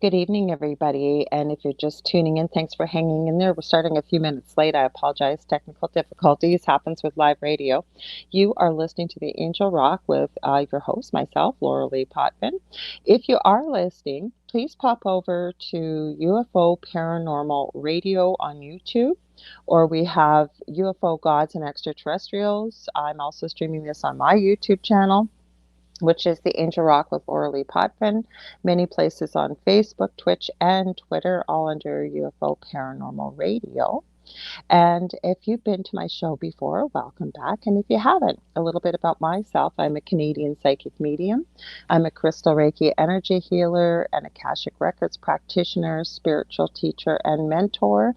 Good evening, everybody. And if you're just tuning in, thanks for hanging in there. We're starting a few minutes late. I apologize. Technical difficulties happens with live radio. You are listening to the Angel Rock with your host, myself, Lorilei Potvin. If you are listening, please pop over to UFO Paranormal Radio on YouTube, or we have UFO Gods and Extraterrestrials. I'm also streaming this on my YouTube channel, which is the Angel Rock with Lorilei Potvin. Many places on Facebook, Twitch, and Twitter, all under UFO Paranormal Radio. And if you've been to my show before, welcome back. And if you haven't, a little bit about myself. I'm a Canadian psychic medium. I'm a crystal Reiki energy healer, an Akashic Records practitioner, spiritual teacher, and mentor,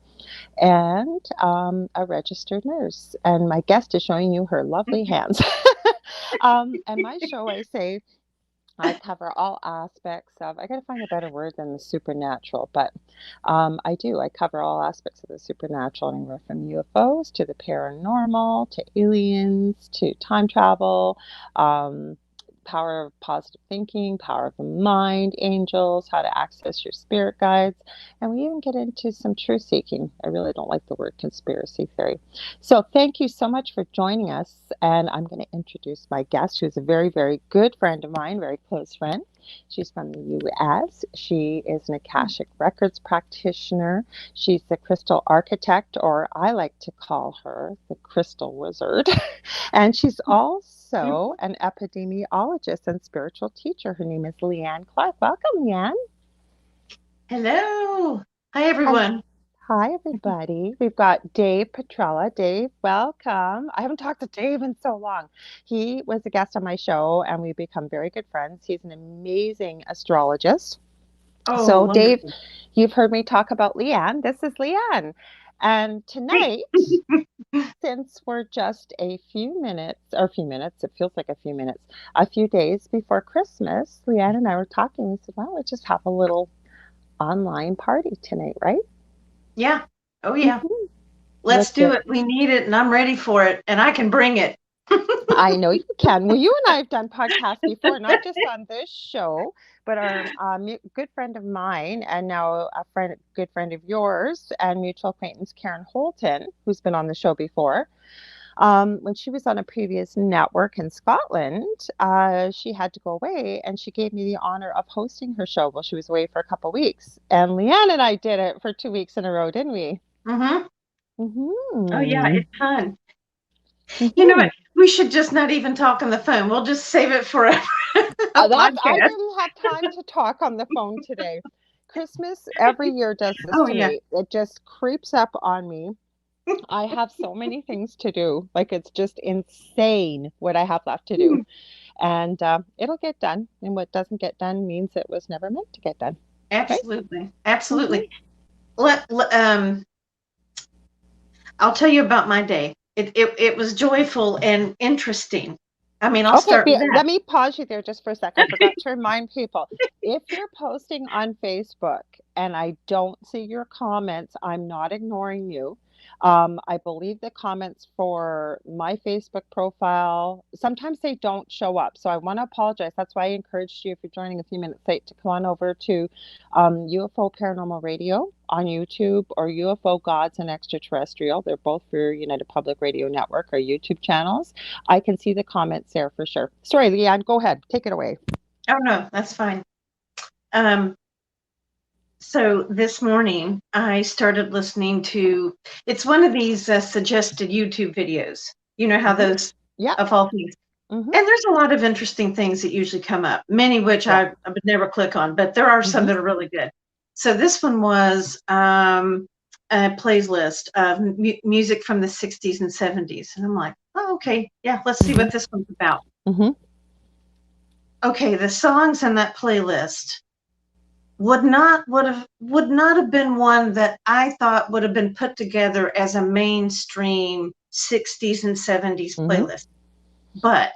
and a registered nurse. And my guest is showing you her lovely hands. And my show, I cover all aspects of, I got to find a better word than the supernatural, but I do. I cover all aspects of the supernatural, anywhere from UFOs to the paranormal to aliens to time travel, power of positive thinking, power of the mind, angels, how to access your spirit guides, and we even get into some truth seeking. I really don't like the word conspiracy theory. So thank you so much for joining us, and I'm going to introduce my guest, who's a very, very good friend of mine, very close friend. She's from the U.S. She is an Akashic Records practitioner. She's the crystal architect, or I like to call her the crystal wizard. And she's also an epidemiologist and spiritual teacher. Her name is Leigh Ann Clark. Welcome, Leigh Ann. Hello. Hi, everyone. Hi, everybody. We've got Dave Petrella. Dave, welcome. I haven't talked to Dave in so long. He was a guest on my show, and we've become very good friends. He's an amazing astrologist. Oh, So, Dave, wonderful. you've heard me talk about Leigh Ann. This is Leigh Ann. And Hey. tonight, since we're just it feels like a few days before Christmas, Leigh Ann and I were talking. We said, why don't we just have a little online party tonight, right? Yeah. Oh, yeah. Mhm. Let's With do the it. We need it, and I'm ready for it, and I can bring it. I know you can. Well, you and I have done podcasts before, not just on this show, but our good friend of mine, and now good friend of yours, and mutual acquaintance Karen Holton, who's been on the show before. When she was on a previous network in Scotland, she had to go away, and she gave me the honor of hosting her show while she was away for a couple of weeks. And Leigh Ann and I did it for 2 weeks in a row, didn't we? Mm-hmm. Oh, yeah. Mm-hmm. It's fun. You know Mm-hmm. what? We should just not even talk on the phone. We'll just save it for a I podcast. didn't have time to talk on the phone today. Christmas every year does this Oh, to yeah. me. It just creeps up on me. I have so many things to do. Like, it's just insane what I have left to do. And it'll get done. And what doesn't get done means it was never meant to get done. Right? Absolutely. Hmm. Absolutely. Let, let- um, I'll tell you about my day. It was joyful and interesting. I mean, I'll Okay, start with let me pause you there just for a second. I forgot to remind people, if you're posting on Facebook and I don't see your comments, I'm not ignoring you. I believe the comments for my Facebook profile, sometimes they don't show up. So I want to apologize. That's why I encouraged you, if you're joining a few minutes late, to come on over to UFO Paranormal Radio on YouTube, or UFO Gods and Extraterrestrial. They're both for United Public Radio Network or YouTube channels. I can see the comments there for sure. Sorry, Leigh Ann, go ahead. Take it away. Oh, no, that's fine. Um, so this morning I started listening to, it's one of these suggested YouTube videos. You know how Hmm. those, Yeah. of all things. Hmm. And there's a lot of interesting things that usually come up, many which Yeah. I would never click on, but there are some Hmm. that are really good. So this one was a playlist of music from the 60s and 70s. And I'm like, oh, okay, yeah, let's see Hmm. what this one's about. Hmm. Okay, the songs in that playlist would not have been one that I thought would have been put together as a mainstream 60s and 70s Hmm. playlist. But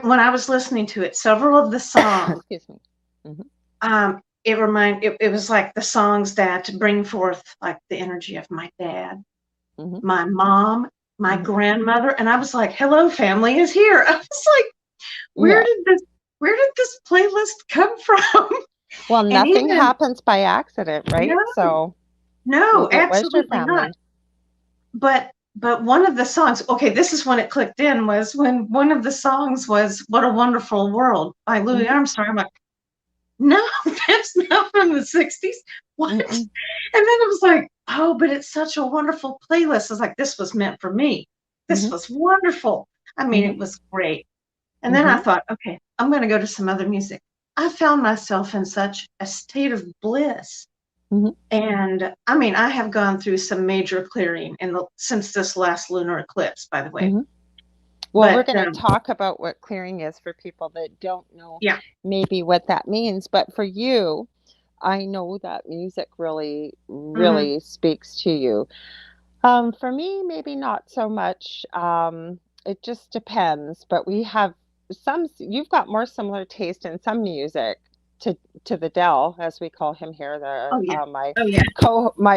when I was listening to it, several of the songs, Excuse me. Hmm. it was like the songs that bring forth like the energy of my dad, Hmm. my mom, my Hmm. grandmother, and I was like, "Hello, family is here." I was like, Yeah. where did this playlist come from? Well, And nothing even, happens by accident, right? no, So no, maybe it was your absolutely not. family. But one of the songs, okay, this is when it clicked in, was when one of the songs was "What a Wonderful World" by Louis Mm-hmm. Armstrong. I'm like, no, that's not from the 60s. What? And Mm-mm. then it was like, oh, but it's such a wonderful playlist. I was like, this was meant for me. This Mm-hmm. was wonderful. I mean, Mm-hmm. it was great. And then I Mm-hmm. thought, okay, I'm going to go to some other music. I found myself in such a state of bliss. Mm-hmm. And I mean, I have gone through some major clearing since this last lunar eclipse, by the way. Mm-hmm. Well, we're But going to talk about what clearing is for people that don't know yeah. maybe what that means. But for you, I know that music really, Hmm. really speaks to you. For me, maybe not so much. It just depends. But we have you've got more similar taste in some music to the Dell, as we call him here. Oh, The yeah. my Oh, yeah.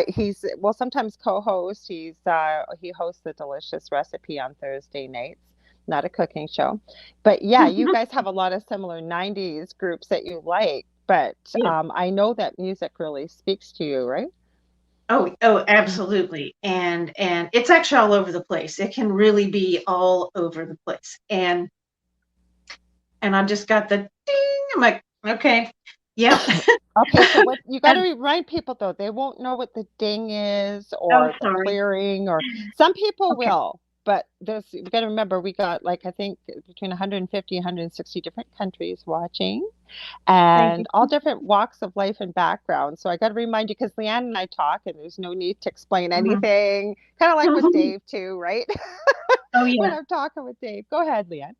he's well sometimes co-host. He hosts the Delicious Recipe on Thursday nights. Not a cooking show, but yeah, you guys have a lot of similar '90s groups that you like. But Yeah. I know that music really speaks to you, right? Oh, Mm-hmm. absolutely. And it's actually all over the place. It can really be all over the place. And I just got the ding. I'm like, okay, yep. Okay, so what you got to And remind people though, they won't know what the ding is oh, or the sorry. clearing or some people Okay. will, but there's we got to remember we got like I think between 150 and 160 different countries watching Thank and all you. different walks of life and backgrounds. So I got to remind you because Leanne and I talk and there's no need to explain Hmm. anything. Kind of like with Dave too, right? Oh, When yeah. I'm talking with Dave. Go ahead, Leanne.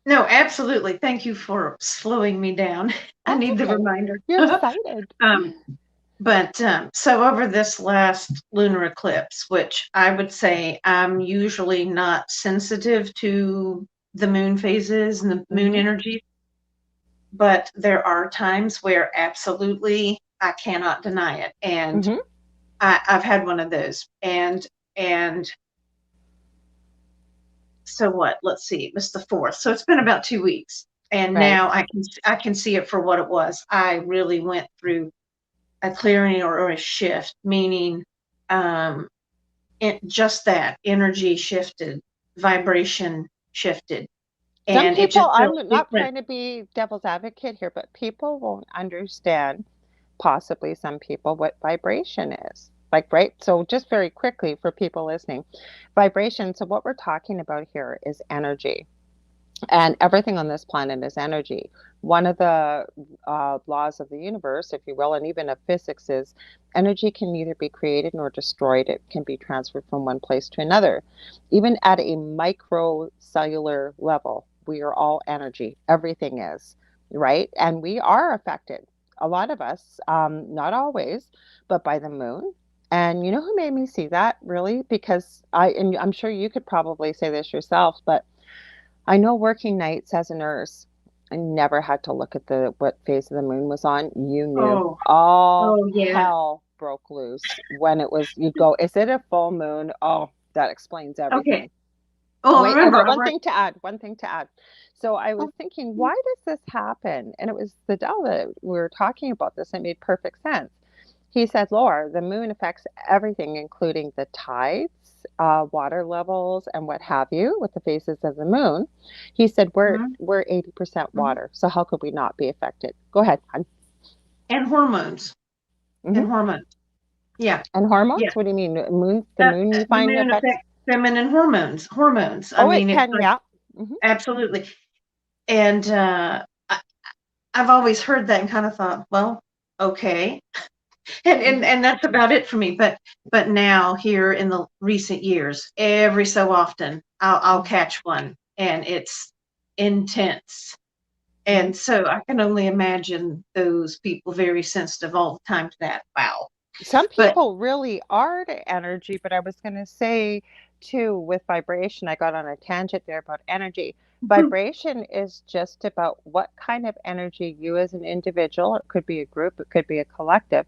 No, absolutely. Thank you for slowing me down. I That's need the okay. reminder. You're excited. um, but so over this last lunar eclipse, which I would say I'm usually not sensitive to the moon phases and the moon Mm-hmm. energy, but there are times where absolutely I cannot deny it. And Mm-hmm. I've had one of those. And so what? Let's see, it was the 4th. So it's been about 2 weeks. And Right. now I can see it for what it was. I really went through a clearing or a shift, meaning um, just that energy shifted, vibration shifted, Some and it people, just I'm felt not different. trying to be devil's advocate here, but people won't understand, possibly some people, what vibration is. Like, right? So, just very quickly for people listening, vibration. So, what we're talking about here is energy. And everything on this planet is energy. One of the laws of the universe, if you will, and even of physics, is energy can neither be created nor destroyed. It can be transferred from one place to another. Even at a microcellular level, we are all energy. Everything is, right? And we are affected, a lot of us, not always, but by the moon. And you know who made me see that really? Because and I'm sure you could probably say this yourself, but I know working nights as a nurse, I never had to look at the what phase of the moon was on. You knew Oh, all oh yeah. hell broke loose when it was. You'd go, is it a full moon? Oh, that explains Okay. everything. Oh, Wait, I remember, got I one worked. thing to add. One thing to add. So I was Oh, thinking, why does this happen? And it was the Dell that we were talking about this. It made perfect sense. He said, Laura, the moon affects everything, including the tides, water levels, and what have you, with the phases of the moon. He said, mhm, we're 80% mhm. water, so how could we not be affected? Go ahead, hon. And hormones. And Hmm. hormones. Yeah, And yeah. hormones? What do you mean? The moon you The find moon affects? affects feminine hormones. Hormones. I Oh, it mean, it's can, like yeah. Hmm. absolutely. And I've always heard that and kind of thought, well, okay. and and Hmm. and that's about it for me. But now here in the recent years, every so often I'll Hmm. catch one, and it's intense. Hmm. And so I can only imagine those people very sensitive all the time to that. Wow. Some But people really are to energy, but I was going to say too, with vibration, I got on a tangent there about energy. Vibration is just about what kind of energy you as an individual, it could be a group, it could be a collective,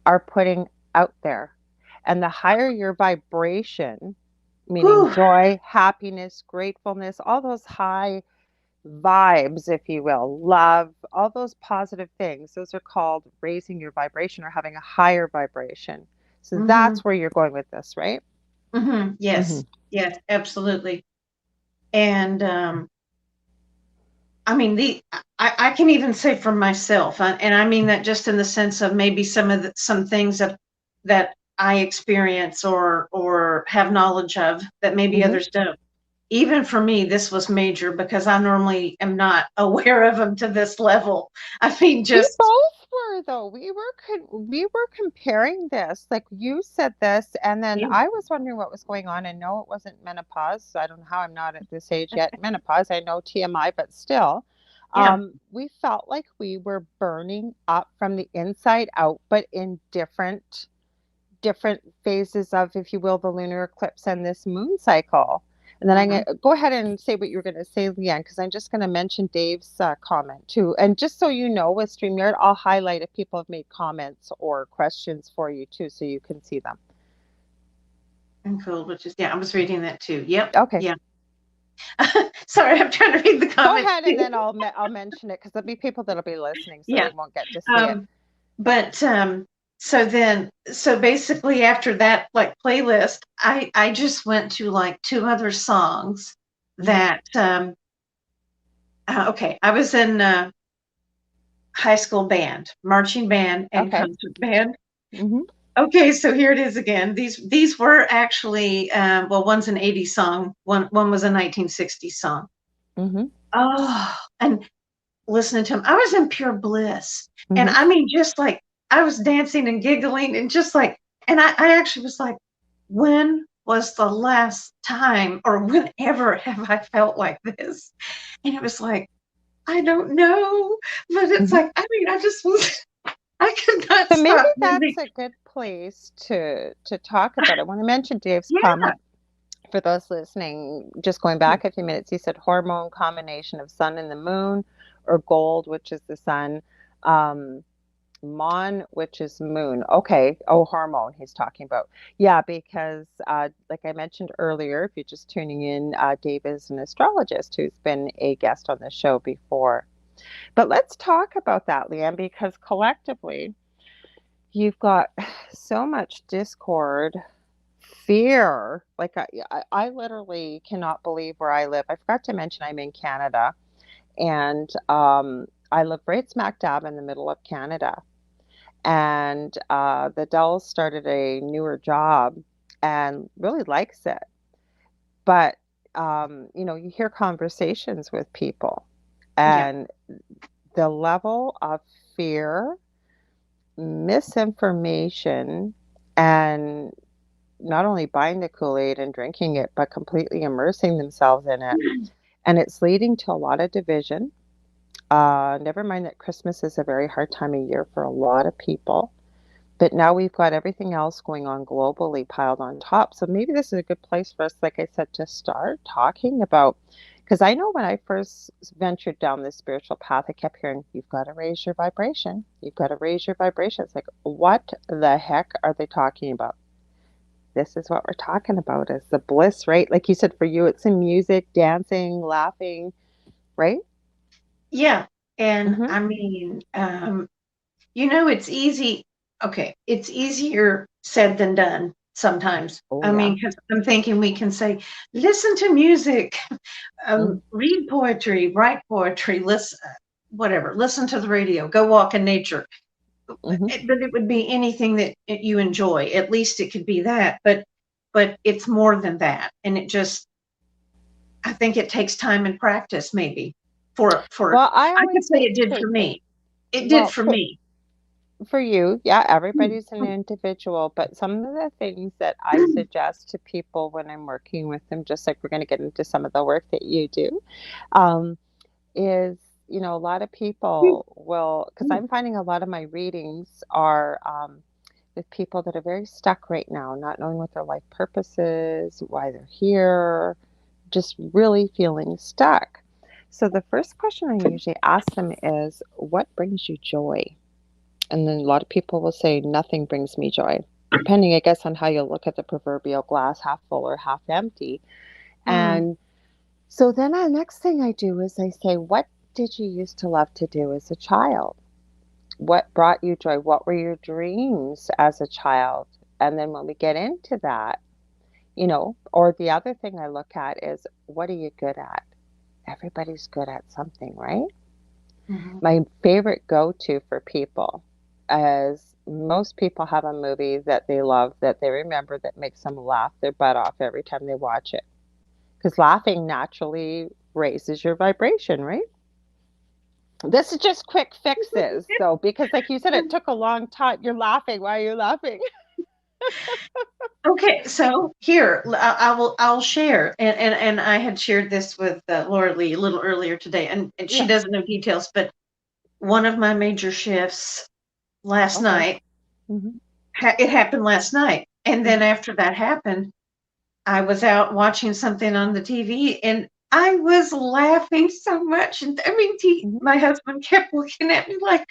are putting out there. And the higher your vibration, meaning whew, joy, happiness, gratefulness, all those high vibes, if you will, love, all those positive things. Those are called raising your vibration or having a higher vibration. So Mhm. that's where you're going with this, right? Mhm. Hmm. Yes. Yes, absolutely. And I mean, I can even say for myself, and I mean that just in the sense of maybe some things that I experience or have knowledge of that maybe Hmm. others don't. Even for me, this was major because I normally am not aware of them to this level. I mean, We just both were though. We were comparing this. Like you said this, and then yeah, I was wondering what was going on. And no, it wasn't menopause. So I don't know how I'm not at this age yet. Menopause. I know TMI, but still, yeah, we felt like we were burning up from the inside out, but in different phases of, if you will, the lunar eclipse and this moon cycle. And then I'm going mhm, to go ahead and say what you're going to say, Leigh Ann, because I'm just going to mention Dave's comment too. And just so you know, with StreamYard, I'll highlight if people have made comments or questions for you too, so you can see them. and cool. Which is yeah, I was reading that too. Yep, Okay, yeah. Sorry, I'm trying to read the go comments ahead, and too. then I'll mention it because there'll be people that'll be listening, so Yeah. they won't get to see it. Um, but so basically after that like playlist, I just went to like two other songs Hmm. that okay, I was in high school band, marching band and Okay. concert band. Hmm. Okay, so here it is again. These were actually well, one's an 80s song, one was a 1960s song. Hmm. Oh, and listening to him. I was in pure bliss. And Hmm. I mean, just like I was dancing and giggling and just like, and I actually was like, when was the last time or whenever have I felt like this? And it was like, I don't know. But it's Hmm. like, I mean, I just was, I could not So maybe stop that's moving. a good place to talk about it. I want to mention Dave's Yeah. comment for those listening. Just going back a few minutes, he said hormone combination of sun and the moon, or gold, which is the sun, um, mon, which is moon. Okay. Oh, hormone he's talking about. Yeah, because like I mentioned earlier, if you're just tuning in, Dave is an astrologist who's been a guest on the show before. But let's talk about that, Leanne, because collectively you've got so much discord, fear. Like I literally cannot believe where I live. I forgot to mention I'm in Canada, and I live right smack dab in the middle of Canada. And the Dells started a newer job and really likes it. But you hear conversations with people, Yeah. and the level of fear, misinformation, and not only buying the Kool-Aid and drinking it, but completely immersing themselves in it. And it's leading to a lot of division. Never mind that Christmas is a very hard time of year for a lot of people. But now we've got everything else going on globally piled on top. So maybe this is a good place for us, like I said, to start talking about. Because I know when I first ventured down this spiritual path, I kept hearing, you've got to raise your vibration. You've got to raise your vibration. It's like, what the heck are they talking about? This is what we're talking about is the bliss, right? Like you said, for you, it's in music, dancing, laughing, right? Yeah. And Mm-hmm. I mean, it's easy. Okay, it's easier said than done sometimes. Oh, I yeah. mean, because I'm thinking we can say, listen to music, Mm-hmm. read poetry, write poetry, listen, whatever, listen to the radio, go walk in nature. Mm-hmm. But it would be anything that you enjoy. At least it could be that. But it's more than that, and it just I think it takes time and practice, maybe for Well, I I could always say say it did for, for me. It did well, for me. for you, yeah, everybody's an individual, but some of the things that I suggest to people when I'm working with them, just like we're going to get into some of the work that you do, um, is, a lot of people will, because I'm finding a lot of my readings are with people that are very stuck right now, not knowing what their life purpose is, why they're here, just really feeling stuck. So the first question I usually ask them is, what brings you joy? And then a lot of people will say, nothing brings me joy, depending, I guess, on how you look at the proverbial glass half full or half empty. Mm, And So then the next thing I do is I say, what did you used to love to do as a child? What brought you joy? What were your dreams as a child? And then when we get into that, or the other thing I look at is, what are you good at? Everybody's good at something, right? Mhm. My favorite go-to for people is, most people have a movie that they love, that they remember, that makes them laugh their butt off every time they watch it. Because laughing naturally raises your vibration, right? This is just quick fixes, though, because like you said, it took a long time. You're laughing. Why are you laughing? Okay, so here I'll share, and I had shared this with Lorilei a little earlier today, and she Yeah. doesn't know details, but one of my major shifts last Okay. night, Hmm. it happened last night, and then Hmm. after that happened, I was out watching something on the TV, and I was laughing so much, and I mean, Hmm. my husband kept looking at me like,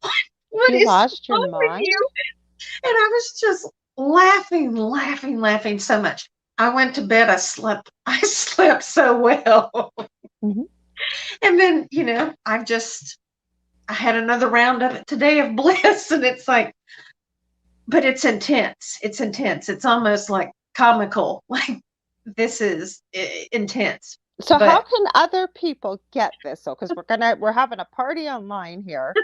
"What? What You is lost your wrong with mind? you?" And I was just laughing, laughing, laughing so much. I went to bed, I slept I slept so well. Hmm. And then, I had another round of it today of bliss, and it's like, but it's intense. It's intense. It's almost like comical. Like, this is intense. So how But can other people get this? So, because we're having a party online here.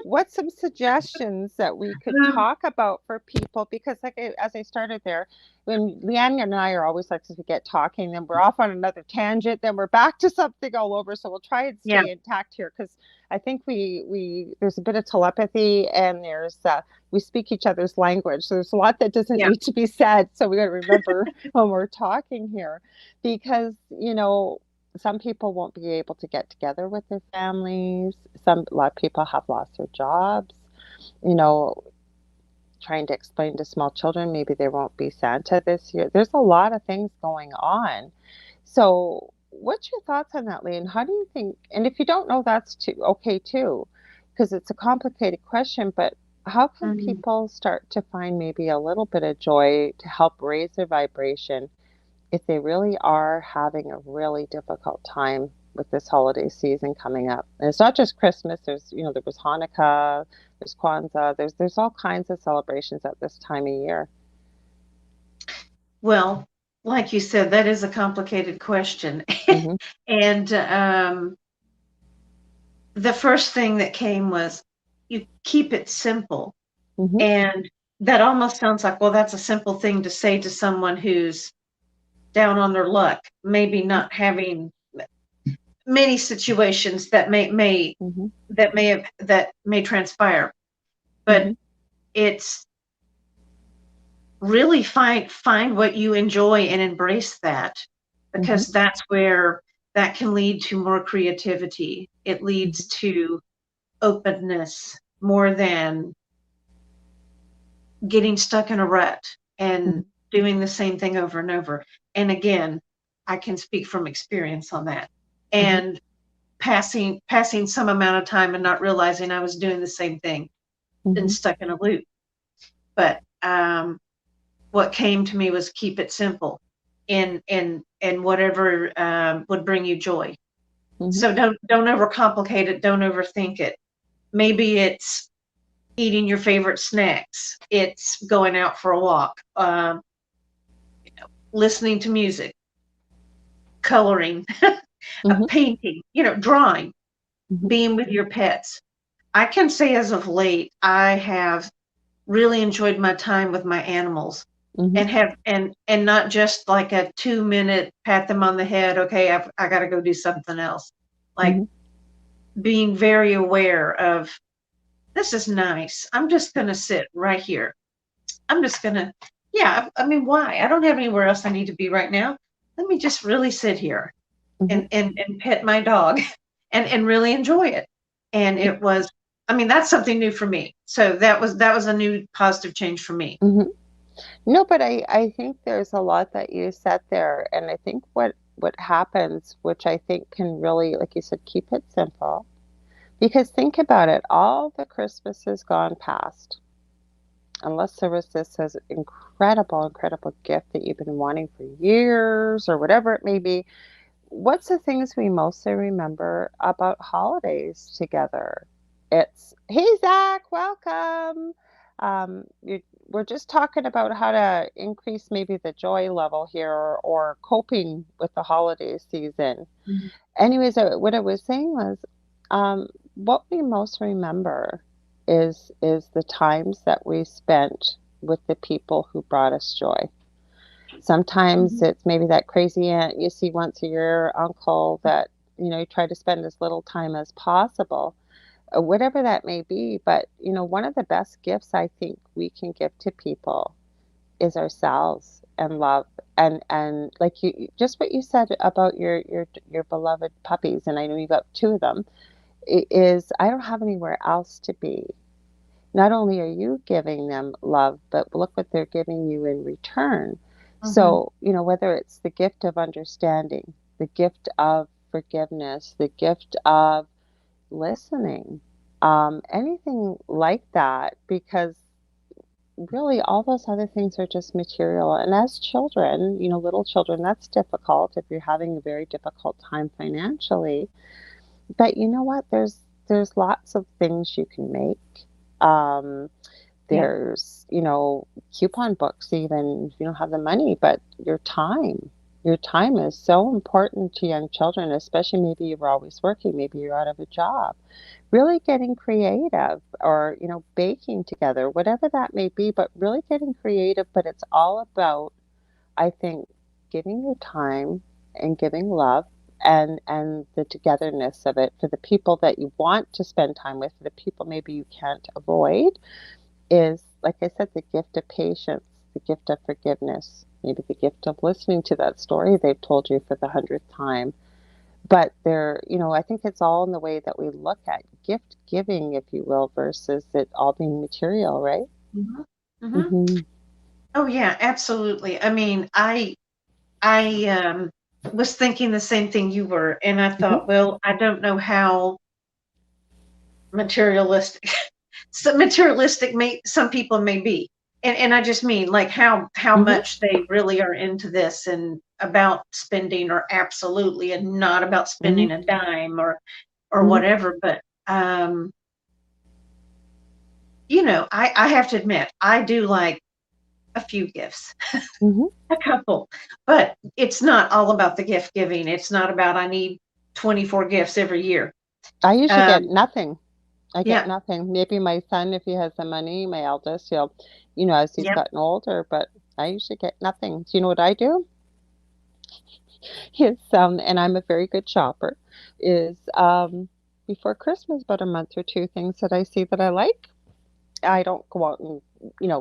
What's some suggestions that we could um, talk about for people? Because as I started there, when Leigh Ann and I are always like to get talking, then we're off on another tangent, then we're back to something all over. So we'll try and yeah, stay intact here, because I think we there's a bit of telepathy, and we speak each other's language. So there's a lot that doesn't yeah. need to be said. So we got to remember when we're talking here, because some people won't be able to get together with their families. A lot of people have lost their jobs. You know, trying to explain to small children, maybe there won't be Santa this year. There's a lot of things going on. So, what's your thoughts on that, Lee? And how do you think? And if you don't know, that's too okay too, because it's a complicated question. But how can Mhm. people start to find maybe a little bit of joy to help raise their vibration if they really are having a really difficult time with this holiday season coming up? And it's not just Christmas. There was Hanukkah, there's Kwanzaa, there's all kinds of celebrations at this time of year. Well, like you said, that is a complicated question. Hmm. And the first thing that came was, you keep it simple. Hmm. And that almost sounds like, well, that's a simple thing to say to someone who's down on their luck, maybe not having many situations Hmm. that may transpire. But Hmm. it's really find what you enjoy and embrace that, Hmm. because that's where that can lead to more creativity. It leads Hmm. to openness more than getting stuck in a rut and doing the same thing over and over. And again, I can speak from experience on that. Hmm. And passing some amount of time and not realizing I was doing the same thing and Hmm. stuck in a loop. But what came to me was, keep it simple, and whatever would bring you joy. Hmm. So don't overcomplicate it. Don't overthink it. Maybe it's eating your favorite snacks. It's going out for a walk. Listening to music, coloring, Hmm. painting, drawing, Hmm. being with your pets. I can say as of late, I have really enjoyed my time with my animals, Hmm. and have and not just like a 2-minute pat them on the head. Okay, I got to go do something else. Like, Hmm. being very aware of, this is nice. I'm just gonna sit right here. I'm just gonna, yeah. I mean, why? I don't have anywhere else I need to be right now. Let me just really sit here Hmm. and pet my dog and really enjoy it. And it was, I mean, that's something new for me. So that was a new positive change for me. Hmm. No, but I think there's a lot that you said there. And I think what happens, which I think can really, like you said, keep it simple. Because think about it, all the Christmases gone past, unless there was this incredible, incredible gift that you've been wanting for years or whatever it may be, what's the things we mostly remember about holidays together? It's, hey, Zach, welcome. We're just talking about how to increase maybe the joy level here, or coping with the holiday season. Mhm. Anyways, what I was saying was, um, what we most remember is the times that we spent with the people who brought us joy. Sometimes Mhm. it's maybe that crazy aunt you see once a year, uncle that, you try to spend as little time as possible, whatever that may be. But, one of the best gifts I think we can give to people is ourselves and love. And like just what you said about your beloved puppies, and I know you got two of them, is I don't have anywhere else to be. Not only are you giving them love, but look what they're giving you in return. Mhm. So, whether it's the gift of understanding, the gift of forgiveness, the gift of listening, anything like that, because really all those other things are just material. And as children, little children, that's difficult if you're having a very difficult time financially. But you know what? There's lots of things you can make. Um, Yeah. there's, coupon books even if you don't have the money, but your time. Your time is so important to young children, especially maybe you were always working, maybe you're out of a job. Really getting creative, or, baking together, whatever that may be, but really getting creative. But it's all about, I think, giving your time and giving love, and the togetherness of it for the people that you want to spend time with, for the people maybe you can't avoid, is, like I said, the gift of patience, the gift of forgiveness, maybe the gift of listening to that story they've told you for the hundredth time. But I think it's all in the way that we look at gift giving, if you will, versus it all being material, right? Mhm. Mhm. Hmm. Oh yeah, absolutely. I mean, I was thinking the same thing you were, and I Hmm. thought, well, I don't know how materialistic so materialistic may some people may be. And I just mean like how Hmm. much they really are into this and about spending or absolutely and not about spending Hmm. a dime or Hmm. whatever. But I have to admit, I do like a few gifts, Hmm. a couple, but it's not all about the gift giving. It's not about I need 24 gifts every year. I usually get Um, nothing. I get yeah, nothing. Maybe my son, if he has the money, my eldest, as he's yeah. gotten older, but I usually get nothing. Do you know what I do? Is, and I'm a very good shopper, is, before Christmas, about a month or two, things that I see that I like. I don't go out and,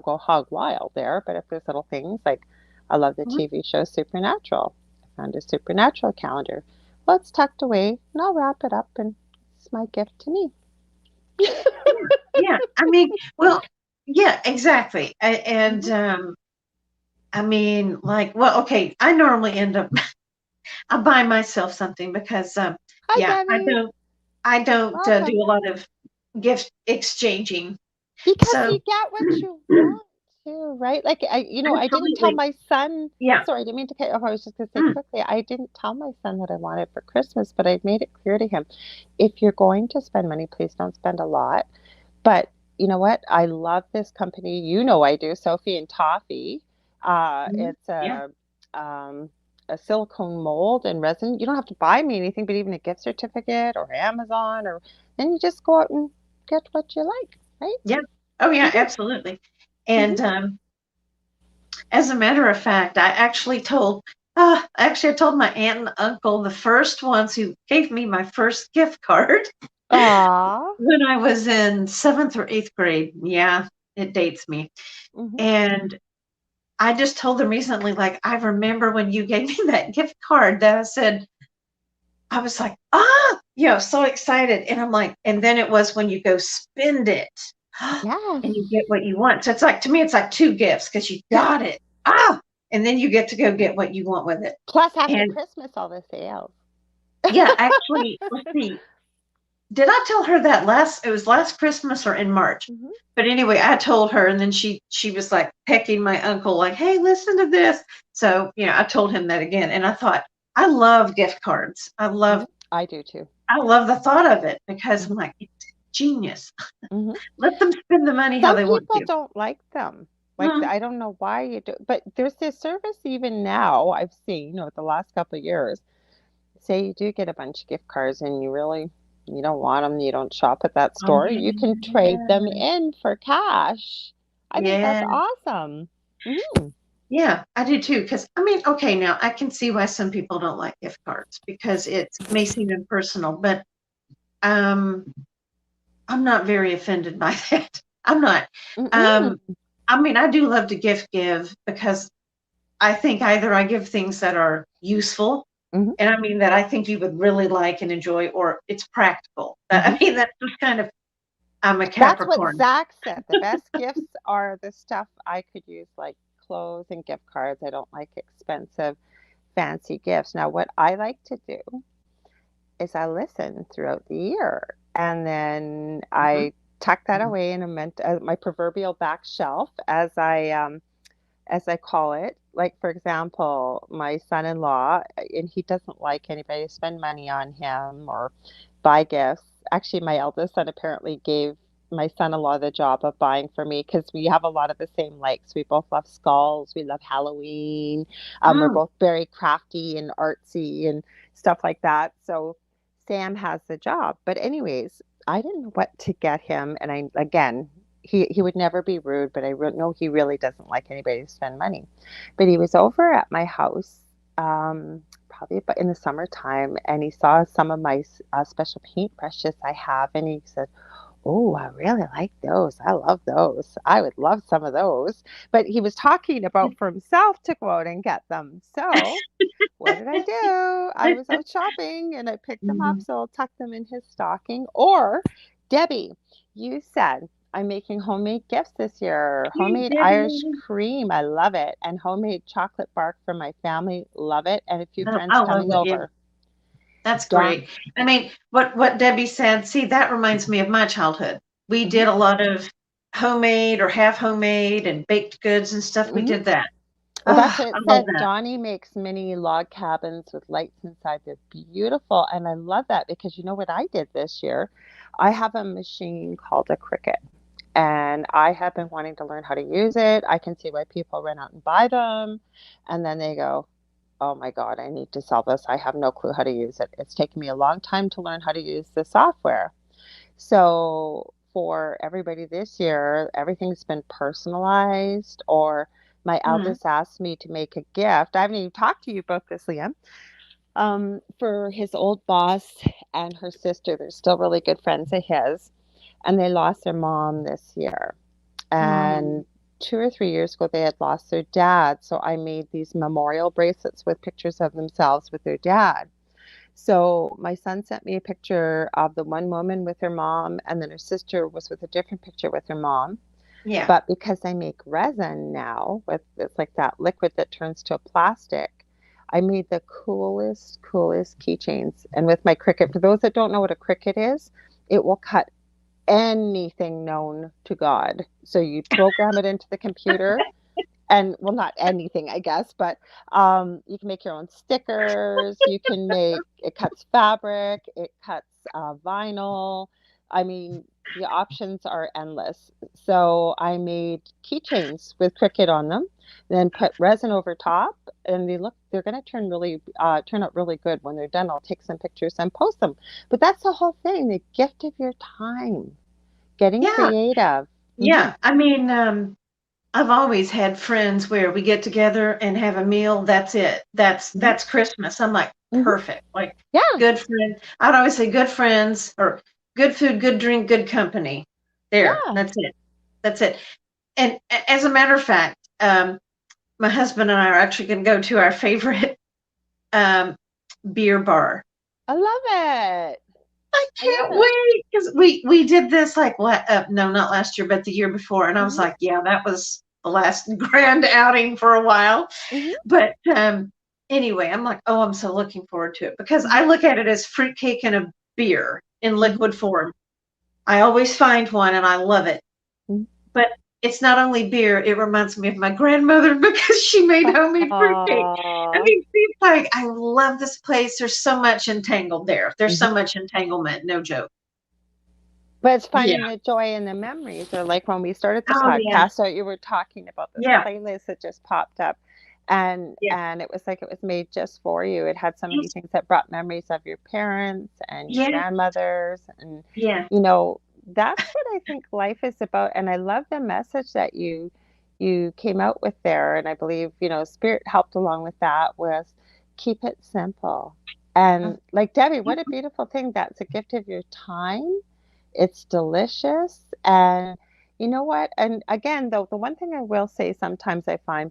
go hog wild there, but if there's little things like, I love the Mhm. TV show Supernatural. I found a Supernatural calendar. Well, it's tucked away, and I'll wrap it up, and it's my gift to me. Yeah, yeah. I mean, well, yeah, exactly. And Hmm. I mean, like, well, okay, I normally end up I buy myself something because Hi, yeah, Debbie. I don't do Welcome. a lot of gift exchanging. Because So you get what you want too, right? Like I didn't tell absolutely. my son. Yeah. Sorry, I didn't mean to cut you off. I was just gonna say Mm, quickly, I didn't tell my son what I wanted for Christmas, but I made it clear to him, if you're going to spend money, please don't spend a lot. But you know what? I love this company. I do, Sophie and Toffee. mhm, It's yeah. um, a silicone mold and resin. You don't have to buy me anything, but even a gift certificate or Amazon, or then you just go out and get what you like, right? Yeah. Oh yeah, Mhm, absolutely. And mhm. as a matter of fact, I told my aunt and uncle, the first ones who gave me my first gift card Aw. when I was in 7th or 8th grade. Yeah, it dates me. Mhm. And I just told them recently, like, I remember when you gave me that gift card that I was like, so excited. And I'm like, and then it was when you go spend it and you Yes. get what you want. So it's like, to me, it's like two gifts because you Yes. got it. And then you get to go get what you want with it. Plus after And Christmas, all the sales. yeah, actually, let's see. Did I tell her that it was last Christmas or in March? Mhm. But anyway, I told her and then she was like pecking my uncle like, "Hey, listen to this." So, I told him that again and I thought, I love gift cards. Mhm. I do too. I love the thought of it because I'm Mhm. like, it's genius. Mhm. Let them spend the money how Some they want people to. don't like them. Like, Mm, I don't know why you do, but there's this service even now I've seen over the last couple of years. Say you do get a bunch of gift cards and you don't want them, you don't shop at that oh store, you can trade them yeah. in for cash. I think that's Yeah. awesome. Mhm. Yeah, I do too. Because I mean, okay, now I can see why some people don't like gift cards because it may seem impersonal, but um, I'm not very offended by that. I'm not. Mm-mm. Um, I mean, I do love to gift give because I think either I give things that are useful, Mhm. and I mean that I think you would really like and enjoy, or it's practical. Mhm. I mean, that's just kind of I'm a That's what Capricorn. Zach said. The best gifts are the stuff I could use, like clothes and gift cards. I don't like expensive, fancy gifts. Now, what I like to do is I listen throughout the year, and then Mhm, I tuck that mhm, away in my proverbial back shelf, as I call it. Like, for example, my son-in-law, and he doesn't like anybody to spend money on him or buy gifts. Actually, my eldest son apparently gave my son-in-law the job of buying for me because we have a lot of the same likes. We both love skulls. We love Halloween. We're mm, both very crafty and artsy and stuff like that. So Sam has the job. But anyways, I didn't know what to get him, and I again he would never be rude, but know he really doesn't like anybody to spend money. But he was over at my house, probably about in the summertime, and he saw some of my special paintbrushes I have, and he said, "Oh, I really like those. I love those. I would love some of those." But he was talking about for himself to go out and get them. So what did I do? I was out shopping and I picked them up, mhm. so I'll tuck them in his stocking. Or, Debbie, you said I'm making homemade gifts this year. Hey, Homemade Irish Debbie. cream, I love it. And homemade chocolate bark for my family, love it. And a few Oh, friends I love coming it. Yeah, over. that's Dawn. great. I mean, what Debbie said, see, that reminds me of my childhood. We Hmm. did a lot of homemade or half homemade and baked goods and stuff. We Hmm. did that. Well, that's Oh, what I it love said. that. Donnie makes mini log cabins with lights inside. They're beautiful. And I love that because you know what I did this year? I have a machine called a Cricut. And I have been wanting to learn how to use it. I can see why people run out and buy them. And then they go, oh my God, I need to sell this. I have no clue how to use it. It's taken me a long time to learn how to use the software. So for everybody this year, everything's been personalized, or my Mm, eldest asked me to make a gift. I haven't even talked to you about this, Liam. For his old boss and her sister. They're still really good friends of his, and they lost their mom this year. mm, And 2 or 3 years ago, they had lost their dad. So I made these memorial bracelets with pictures of themselves with their dad. So my son sent me a picture of the one woman with her mom, and then her sister was with a different picture with her mom. yeah. But because I make resin now, with it's like that liquid that turns to a plastic, I made the coolest keychains. And with my Cricut, for those that don't know what a Cricut is, it will cut anything known to God. So you program it into the computer, and well, not anything, I guess, but you can make your own stickers. You can make it cuts fabric, it cuts vinyl. I mean, the options are endless. So I made keychains with Cricut on them, then put resin over top, and they're going to turn out really good when they're done. I'll take some pictures and post them. But that's the whole thing, the gift of your time, getting Yeah. creative. Hmm. Yeah. I mean, I've always had friends where we get together and have a meal. That's it. Hmm. That's Christmas. I'm like, Hmm. perfect. Like Yeah. good friend. I'd always say good friends or good food, good drink, good company. There. Yeah. That's it. That's it. And as a matter of fact, my husband and I are actually going to go to our favorite um, beer bar. I love it. I I love can't it. wait because we did this like what? No, not last year, but the year before, and I was Mhm, like, yeah, that was the last grand outing for a while. mhm, But anyway, I'm like, oh, I'm so looking forward to it because mhm, I look at it as fruitcake and a beer in mhm, liquid form. I always find one and I love it. mhm, But it's not only beer, it reminds me of my grandmother because she made homemade fruitcake. I Oh. mean, seems like I love this place. There's so much entangled there. There's so Mhm. much entanglement, no joke. But it's Yeah. finding the joy in the memories, or like when we started the Oh yeah. podcast, so you were talking about this Yeah. playlist that just popped up, and Yeah. it was like it was made just for you. It had so many Yes. things that brought memories of your parents and your Yeah. grandmothers, and Yeah. you know, that's what I think life is about. And I love the message that you came out with there, and I believe, Spirit helped along with that, was keep it simple. And like Debbie, what a beautiful thing. That's a gift of your time. It's delicious. And you know what? And again, though, the one thing I will say sometimes I find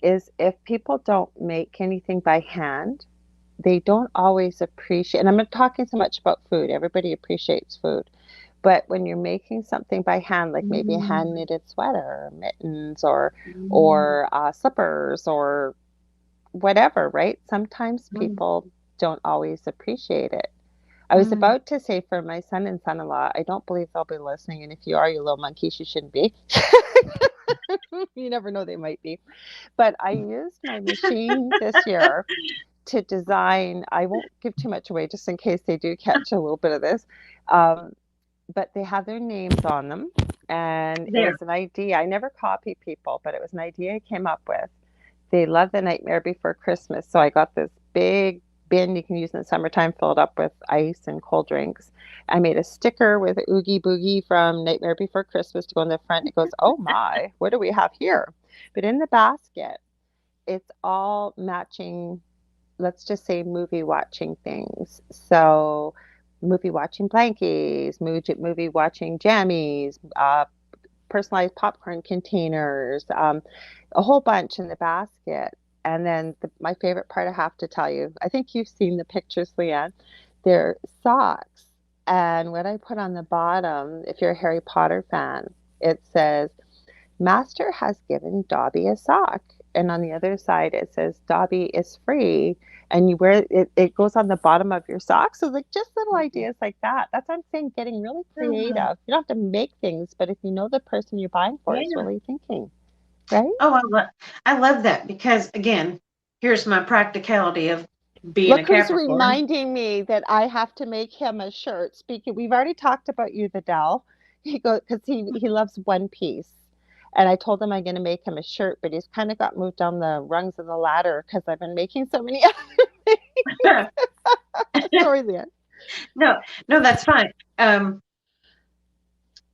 is if people don't make anything by hand, they don't always appreciate, and I'm not talking so much about food, everybody appreciates food. But when you're making something by hand, like maybe a hand Mm, knitted sweater, or mittens, or mm, or slippers, or whatever, right? Sometimes mm, people don't always appreciate it. I was mm. about to say for my son and son-in-law, I don't believe they'll be listening, and if you are, you little monkeys, you shouldn't be. You never know, they might be. But I used my machine this year to design. I won't give too much away just in case they do catch a little bit of this. Um, but they have their names on them, and it There. was an idea. I never copy people, but it was an idea I came up with. They love The Nightmare Before Christmas. So I got this big bin you can use in the summertime filled up with ice and cold drinks. I made a sticker with Oogie Boogie from Nightmare Before Christmas to go in the front. It goes, oh my, what do we have here? But in the basket, it's all matching, let's just say, movie watching things. So movie watching blankies, movie watching jammies, personalized popcorn containers, a whole bunch in the basket. And then my favorite part, I have to tell you, I think you've seen the pictures, Leigh Ann. They're socks. And what I put on the bottom, if you're a Harry Potter fan, it says, Master has given Dobby a sock. And on the other side, it says, Dobby is free. And you wear it, it goes on the bottom of your sock. So, like, just little ideas like that. That's what I'm saying, getting really Mhm. creative. You don't have to make things, but if you know the person you're buying for is Yeah. really thinking, right? Oh, I love that because again, here's my practicality of being a Look who's Capricorn. reminding me that I have to make him a shirt. Speaking, we've already talked about you, the Dell. He goes because he loves One Piece, and I told him I'm going to make him a shirt, but he's kind of got moved down the rungs of the ladder because I've been making so many other things. Sorry, Leanne. No, no, that's fine. Um,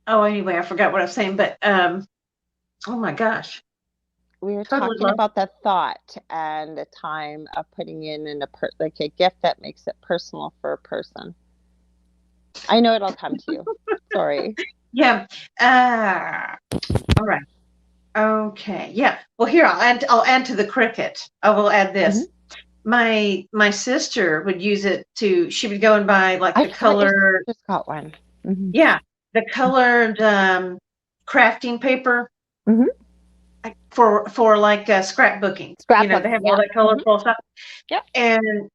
oh, anyway, I forgot what I was saying, but oh my gosh, We were totally talking lost. about the thought and the time of putting in like a gift that makes it personal for a person. I know it'll come to you. Sorry. Yeah. Uh, all right. Okay. Yeah. Well, here I'll add to the cricket. I will add Hmm. this. My sister would use it to. She would go and buy like I the forgot your color. sister's got one. Hmm. Yeah, the colored crafting paper Hmm. for like scrapbooking. You know, they Scrapbooking, have all yeah. that Hmm. colorful stuff, Yep.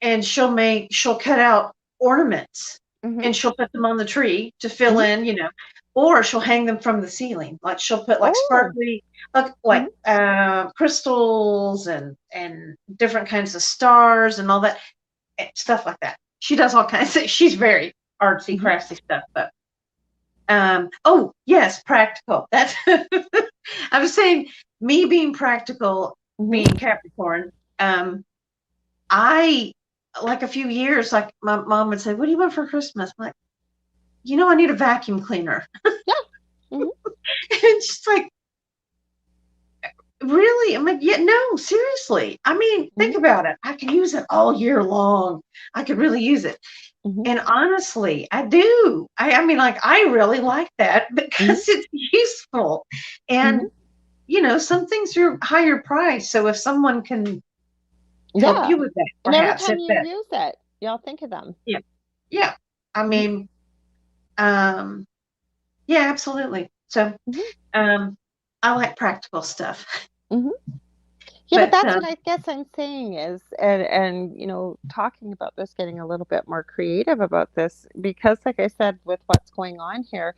and she'll cut out ornaments Hmm. and she'll put them on the tree to fill Hmm. in, or she'll hang them from the ceiling. Like she'll put like Oh. sparkly, like Hmm. crystals and different kinds of stars and all that stuff like that. She does all kinds of. She's very artsy, Hmm. crafty stuff, but oh yes, practical. That's I was saying me being practical, Hmm. being Capricorn. Um, I like a few years, like my mom would say, "What do you want for Christmas?" I'm like, I need a vacuum cleaner. Yeah. Hmm. And she's like, "Really?" I'm like, "Yeah, no, seriously. I mean, think Hmm. about it. I can use it all year long. I could really use it." Hmm. And honestly, I do. I mean, like, I really like that Hmm. because it's useful. Hmm. And some things are higher price. So if someone can help Yeah. you with that, And every perhaps time if you that, use it, you'll think of them. yeah, yeah. I Hmm. mean, um, yeah, absolutely. So, Hmm. um, I like practical stuff, Hmm. Yeah, but but that's what I guess I'm saying is, and talking about this, getting a little bit more creative about this, because like I said, with what's going on here,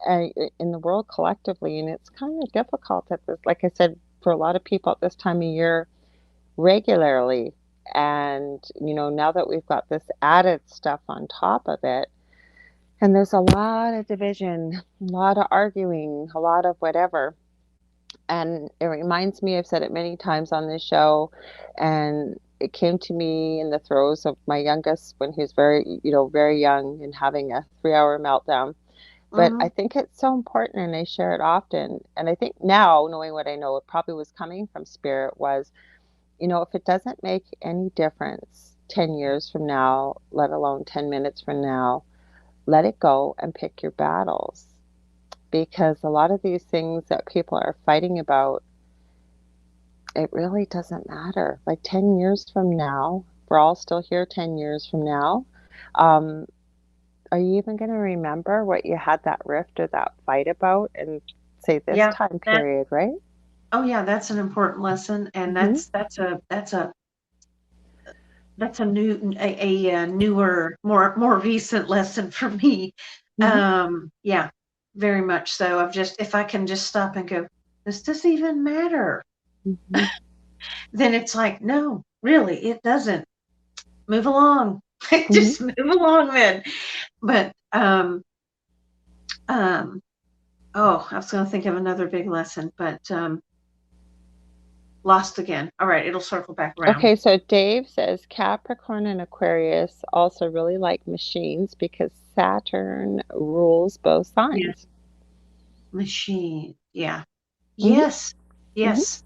in the world collectively, and it's kind of difficult at this, like I said, for a lot of people at this time of year regularly. And, now that we've got this added stuff on top of it, and there's a lot of division, a lot of arguing, a lot of whatever. And it reminds me, I've said it many times on this show, and it came to me in the throes of my youngest when he was very young and having a 3-hour meltdown. But I Mhm. think it's so important, and I share it often. And I think now, knowing what I know, it probably was coming from spirit was, if it doesn't make any difference 10 years from now, let alone 10 minutes from now, let it go and pick your battles. Because a lot of these things that people are fighting about, it really doesn't matter. Like 10 years from now, we're all still here 10 years from now. Um, are you even going to remember what you had that rift or that fight about in, say, this Yeah, time that period, right? oh yeah, that's an important lesson, and Mm-hmm. that's a newer, more recent lesson for me. Mm-hmm. Yeah, very much so. If I can just stop and go, does this even matter? Mm-hmm. Then it's like, no, really, it doesn't. Move along. Mm-hmm. Just move along then. But um, oh, I was going to think of another big lesson, but lost again. All right, it'll circle back around. Okay, so Dave says Capricorn and Aquarius also really like machines because Saturn rules both Yeah, signs. machine. Yeah. Mm-hmm. Yes. Mm-hmm. Yes.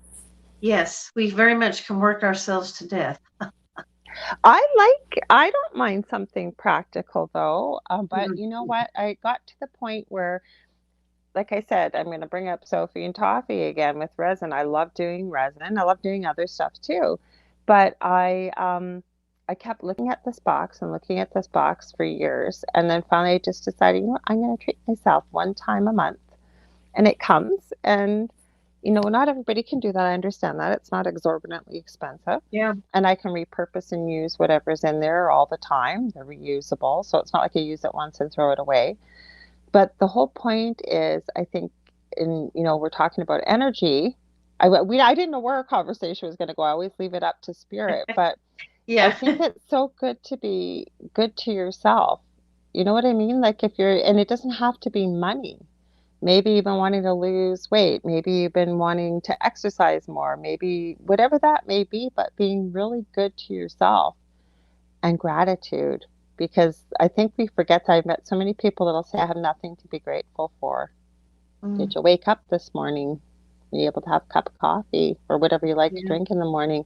Yes. We very much can work ourselves to death. I don't mind something practical though, but Mhm. you know what? I got to the point where, like I said, I'm going to bring up Sophie and Toffee again with resin. I love doing resin. I love doing other stuff too, but I kept looking at this box and looking at this box for years, and then finally I just decided, I'm going to treat myself one time a month, and it comes, and not everybody can do that. I understand that it's not exorbitantly expensive, Yeah. and I can repurpose and use whatever's in there all the time. They're reusable, so it's not like I use it once and throw it away. But the whole point is, I think, we're talking about energy. I didn't know where our conversation was going to go. I always leave it up to spirit, but I Yeah. think it's so good to be good to yourself. You know what I mean? Like if you're, and it doesn't have to be money. Maybe you've been wanting to lose weight. Maybe you've been wanting to exercise more. Maybe whatever that may be, but being really good to yourself and gratitude. Because I think we forget that I've met so many people that'll say, I have nothing to be grateful for. Mm, Did you wake up this morning? Were you able to have a cup of coffee or whatever you like to yeah. drink in the morning?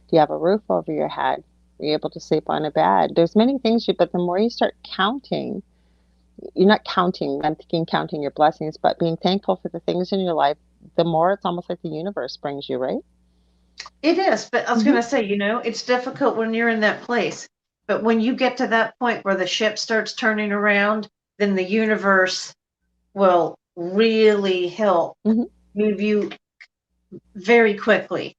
Do you have a roof over your head? Were you able to sleep on a bed? There's many things but the more you start counting, you're not counting, I'm thinking counting your blessings, but being thankful for the things in your life, the more it's almost like the universe brings you, right? It is, but I was Mm-hmm. going to say, it's difficult when you're in that place. But when you get to that point where the ship starts turning around, then the universe will really help Mm-hmm. move you very quickly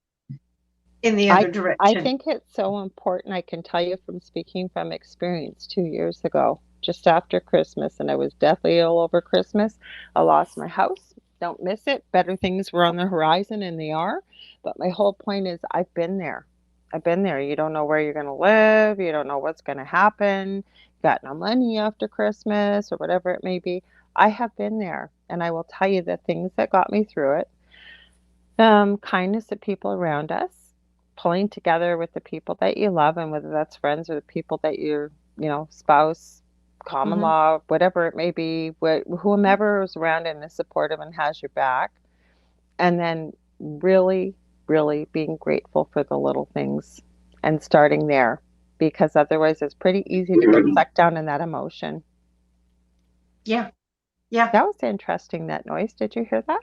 in the I other I direction. think it's so important. I can tell you from speaking from experience 2 years ago, just after Christmas, and I was deathly ill over Christmas. I lost my house. Don't miss it. Better things were on the horizon, and they are. But my whole point is, I've been there. I've been there. You don't know where you're going to live. You don't know what's going to happen. Got no money after Christmas or whatever it may be. I have been there, and I will tell you the things that got me through it. Kindness of people around us, pulling together with the people that you love, and whether that's friends or the people that spouse, common Hmm. law, whatever it may be, whomever is around and is supportive and has your back, and then really, really being grateful for the little things and starting there, because otherwise it's pretty easy to get sucked down in that emotion. Yeah, yeah. That was interesting, that noise. Did you hear that?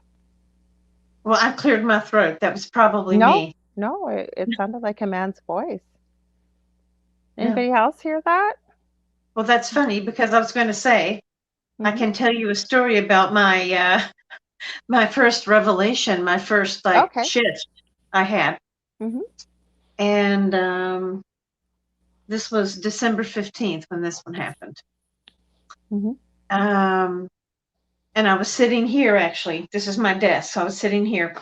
Well, I cleared my throat. That was probably No, me. no, it sounded like a man's voice. Yeah. Anybody else hear that? Well, that's funny because I was going to say I Hmm. can tell you a story about my first revelation, my first like Okay. shift I had, Hmm. and this was December 15th when this one happened. Hmm. Um, And I was sitting here, actually. This is my desk. So I was sitting here,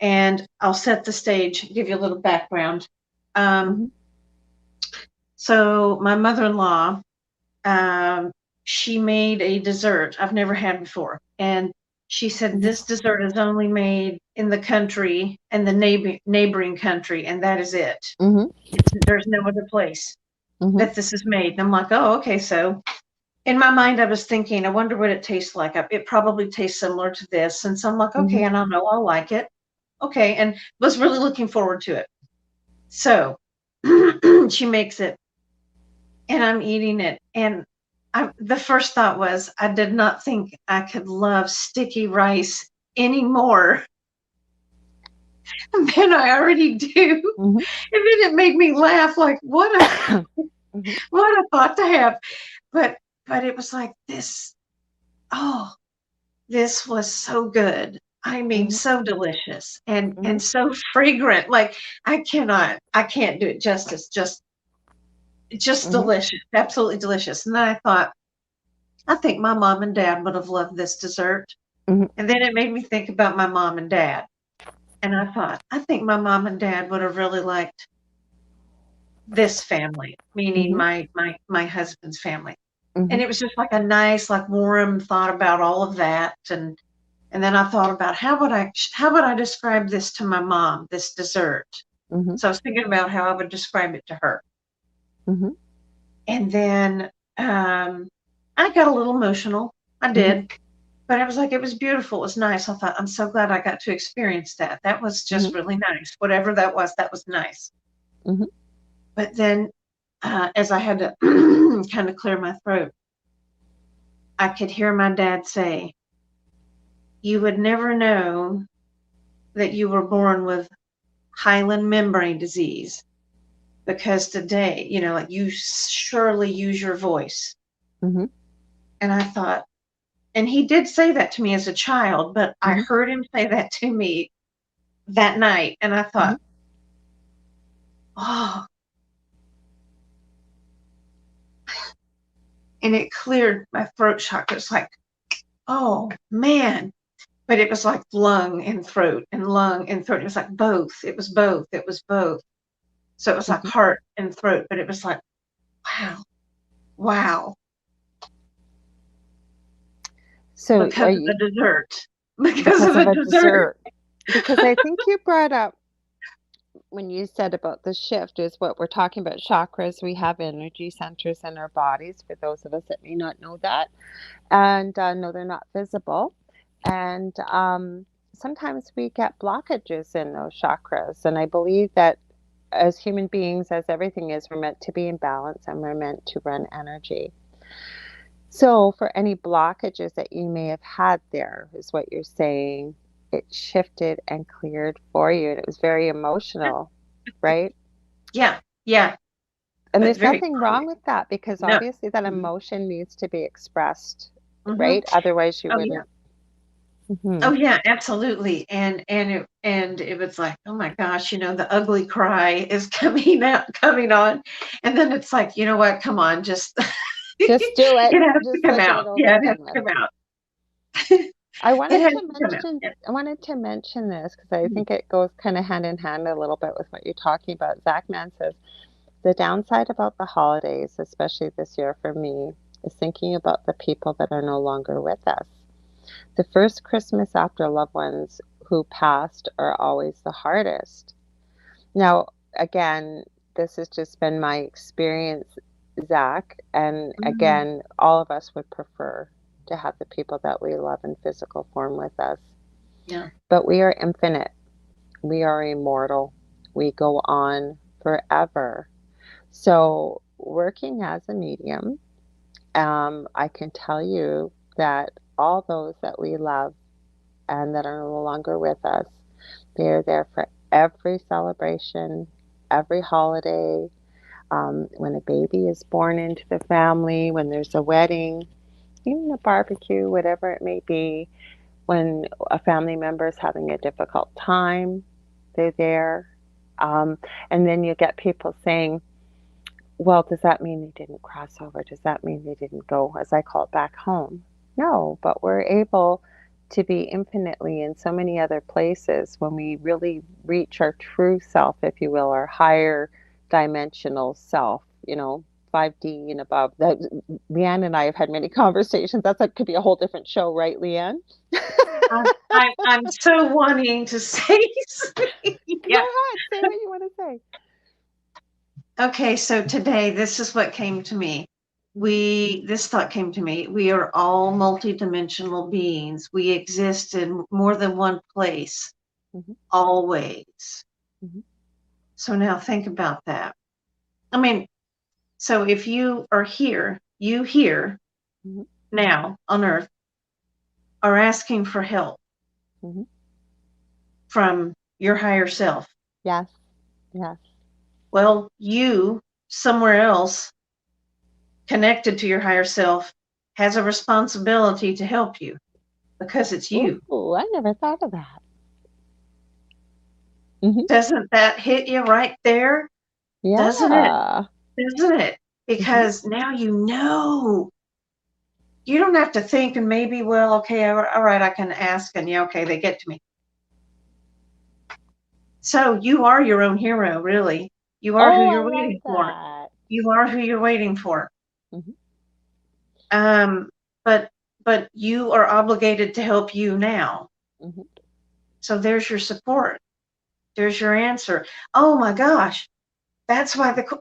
and I'll set the stage, give you a little background. Um, Mhm. so my mother-in-law, um, she made a dessert I've never had before. And she said, Mhm. this dessert is only made in the country and the neighboring country, and that is it. Mhm. There's no other place Mhm. that this is made. And I'm like, oh, okay. So in my mind, I was thinking, I wonder what it tastes like. It probably tastes similar to this. And so I'm like, Mhm. okay, and I know I'll like it. Okay. And was really looking forward to it. So she makes it, and I'm eating it. And the first thought was, I did not think I could love sticky rice any more than I already do. Mhm. And then it made me laugh, like, Mhm. what a thought to have. But it was like this, oh, this was so good. I mean, Mhm. so delicious and Mhm. so fragrant. Like, I can't do it justice. Just Mhm. delicious, absolutely delicious. And then I thought, I think my mom and dad would have loved this dessert. Mhm. And then it made me think about my mom and dad. And I thought, I think my mom and dad would have really liked this family, meaning Mhm. my husband's family. And Mhm. it was just like a nice, like warm thought about all of that. And then I thought about how would I describe this to my mom, this dessert? Mhm. So I was thinking about how I would describe it to her. Mhm. And then I got a little emotional. I Mhm. did. But I was like, it was beautiful. It was nice. I thought, I'm so glad I got to experience that. That was just Mhm. really nice. Whatever that was nice. Mhm. But then as I had to kind of clear my throat, I could hear my dad say, you would never know that you were born with hyaline membrane disease because today, like you surely use your voice. Mhm. And I thought, and he did say that to me as a child, but I Mhm. heard him say that to me that night. And I Mhm. thought, oh, and it cleared my throat chakra. It's like, oh man. But it was like lung and throat and lung and throat. It was like both. It was both. It was both. So it was like Mhm. heart and throat, but it was like, wow, wow, So because are of you the dessert. Because because of of a a dessert. dessert? Because I think you brought up when you said about the shift is what we're talking about chakras. We have energy centers in our bodies for those of us that may not know that. And no, they're not visible. And sometimes we get blockages in those chakras. And I believe that as human beings, as everything is, we're meant to be in balance and we're meant to run energy. So, for any blockages that you may have had there, is what you're saying, it shifted and cleared for you. And it was very emotional, right? Yeah, yeah, And but there's very nothing clear. wrong with that because No. obviously that Mhm, emotion needs to be expressed, mhm. right? Otherwise, you Oh, yeah. wouldn't. Oh, Mhm. yeah, absolutely. And it was like, oh my gosh, the ugly cry is coming on. And then it's like, you know what? Come on, just Just do it. it has to Just come let's get out. it over Yeah, and it has done to with. come out. I It wanted has to to come out. mention Yeah. I wanted to mention this because I Mhm. think it goes kind of hand in hand a little bit with what you're talking about. Zach Man says the downside about the holidays, especially this year for me, is thinking about the people that are no longer with us. The first Christmas after loved ones who passed are always the hardest. Now, again, this has just been my experience, Zach, and Mhm. again, all of us would prefer to have the people that we love in physical form with us. Yeah. But we are infinite. We are immortal. We go on forever. So, working as a medium, I can tell you that all those that we love and that are no longer with us, they are there for every celebration, every holiday, when a baby is born into the family, when there's a wedding, even a barbecue, whatever it may be, when a family member is having a difficult time, they're there. Um, and then you get people saying, well, does that mean they didn't cross over? Does that mean they didn't go, as I call it, back home? No, but we're able to be infinitely in so many other places when we really reach our true self, if you will, our higher dimensional self, 5D and above. That Leanne and I have had many conversations. Could be a whole different show, right, Leanne? I'm so wanting to say, Go yeah. ahead, say what you want to say. Okay, so today this is what came to me. Hmm. This thought came to me. We are all multidimensional beings. We exist in more than one place, Hmm. always. Hmm. So now think about that. I mean, so if you are here, you here Hmm. now on Earth are asking for help Hmm. from your higher self. Yes, yes. Well, you somewhere else connected to your higher self has a responsibility to help you because it's you. Ooh, I never thought of that. Hmm. Doesn't that hit you right there? Doesn't it? Yeah. Doesn't it? Hmm. Because now you know. You don't have to think and maybe, well, okay, all right, I can ask and yeah, okay, they get to me. So you are your own hero, really. You are who Oh, I you're love waiting for. that. You are who you're waiting for. Hmm. Um, but you are obligated to help you now. Hmm. So there's your support. There's your answer. Oh my gosh,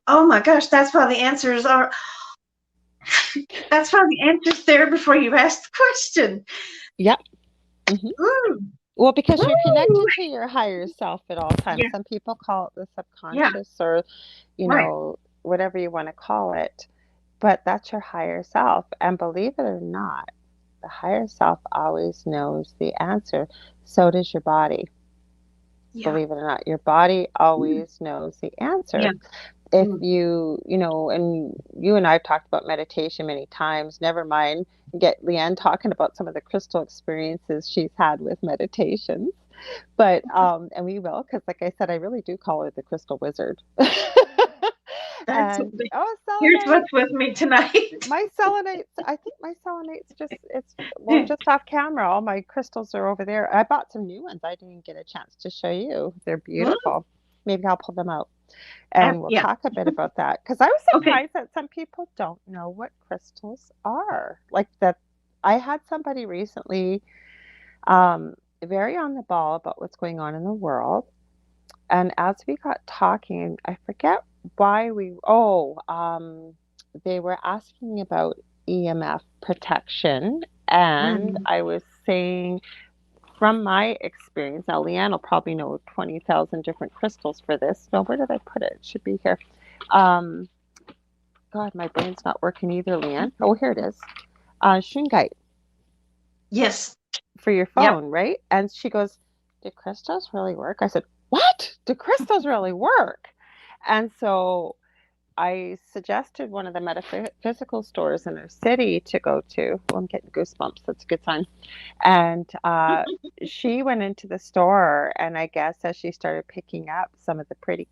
oh my gosh, that's why the answers are that's why the answer's there before you ask the question. Yep. Hmm. Woo, Well, because you're woo. connected to your higher self at all times. Yeah, Some people call it the yeah, subconscious or, right. whatever you want to call it. But that's your higher self. And believe it or not, the higher self always knows the answer. So does your body. Yeah, Believe it or not, your body mm, always knows the yeah. answer. If Mm. and you and I have talked about meditation many times, never mind get Leanne talking about some of the crystal experiences she's had with meditations. But and we will, because like I said, I really do call her the crystal wizard. That's And oh, here's selenite. what's with me tonight. My selenites, I think my selenites just, it's, well, just off camera. All my crystals are over there. I bought some new ones. I didn't get a chance to show you. They're Mm, beautiful. Maybe I'll pull them out and we'll yeah. talk a bit about that. Because I was Okay. surprised that some people don't know what crystals are. Like that, I had somebody recently um, very on the ball about what's going on in the world. And as we got talking, I forget why they were asking about EMF protection. And Mm, I was saying, from my experience, now Leanne will probably know 20,000 different crystals for this. No, where did I put it? It should be here. Um, God, my brain's not working either, Leanne. Oh, here it is. Shungite yes. for your Yep. phone, right? And she goes, do crystals really work? I said, what? Do crystals really work? And so I suggested one of the metaphysical stores in our city to go to. Oh, I'm getting goosebumps. That's a good sign. And she went into the store, and I guess as she started picking up some of the pretty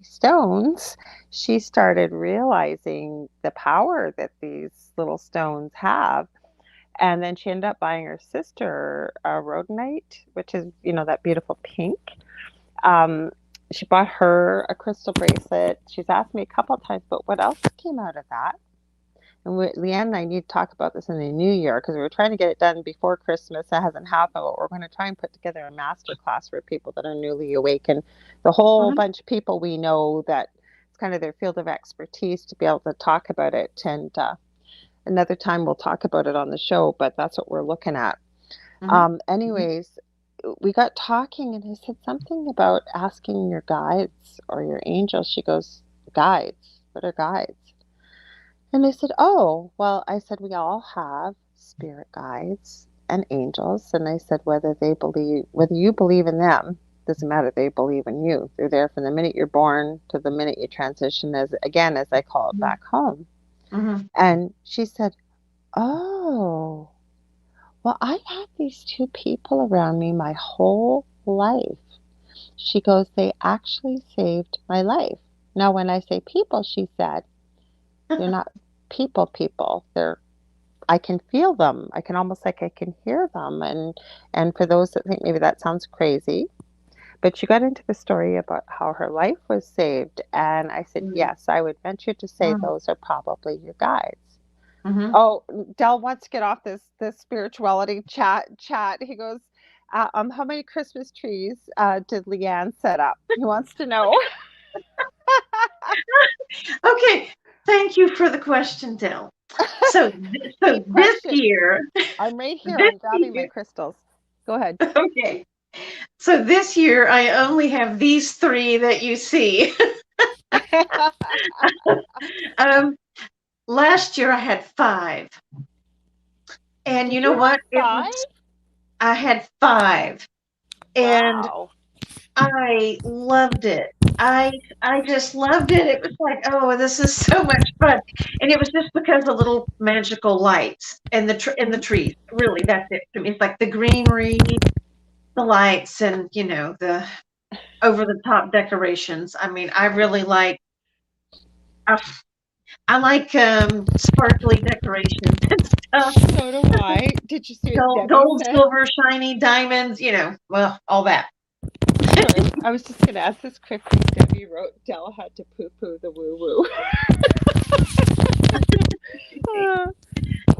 stones, she started realizing the power that these little stones have. And then she ended up buying her sister a rhodonite, which is, that beautiful pink. Um, she bought her a crystal bracelet. She's asked me a couple of times, but what else came out of that? And Leanne and I need to talk about this in the new year because we were trying to get it done before Christmas. That hasn't happened, but we're going to try and put together a master class for people that are newly awakened. The whole Mhm, bunch of people we know that it's kind of their field of expertise to be able to talk about it. And another time we'll talk about it on the show, but that's what we're looking at. mhm, mhm. Anyways, we got talking and I said something about asking your guides or your angels. She goes, guides? What are guides? And I said, oh, well, I said, we all have spirit guides and angels. And I said, whether you believe in them, doesn't matter. They believe in you. They're there from the minute you're born to the minute you transition, as I call it, Mhm, back home. mhm. And she said, oh, well, I've had these two people around me my whole life. She goes, they actually saved my life. Now, when I say people, she said, they're not people people. They're I can feel them. I can almost like I can hear them. And for those that think maybe that sounds crazy, but she got into the story about how her life was saved, and I said, Mm, yes, I would venture to say mm, those are probably your guides. mhm. Oh, Dell wants to get off this spirituality chat. He goes, how many Christmas trees did Leanne set up? He wants to know. Okay, thank you for the question, Dell. So, so Deep this question. year, I'm right here. this I'm grabbing my year, crystals. Go ahead. okay. So this year, I only have these three that you see. um, Last year I had five, and you Did know you have what? It five? was I had five, and Wow. I loved it. I just loved it. It was like, oh, this is so much fun, and it was just because of little magical lights and the Hmm. trees. Really, that's it to me. It's like the greenery, the lights, and the over the top decorations. I mean, I really like. I, I like sparkly decorations and stuff. So do I. Did you see what Debbie Gold, said? silver, shiny, diamonds. Well, all that. Sorry, I was just going to ask this quickly. Debbie wrote, Dell had to poo poo the woo woo.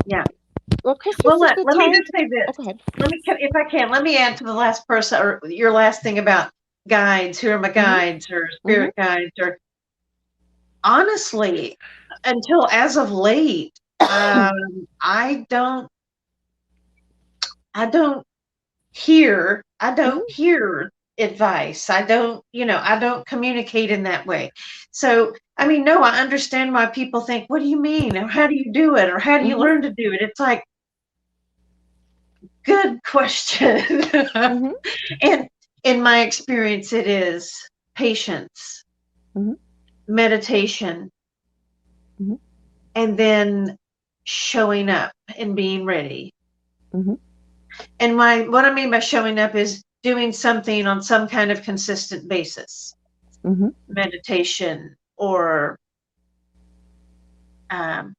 Yeah. Well, Well, Christmas is the let me time just to. say this. Oh, go ahead. If I can, let me add to the last person or your last thing about guides. Who are my Hmm. guides or Hmm. spirit guides? Or honestly, until as of late, I don't, I don't I don't Hmm. hear advice. I don't communicate in that way. So, I mean, no, I understand why people think, what do you mean? Or how do you do it? Or how do you Hmm. learn to do it? It's like, good question. Hmm. And in my experience, it is patience, Hmm. meditation, Hmm. and then showing up and being ready. Hmm. And what I mean by showing up is doing something on some kind of consistent basis, Hmm. meditation or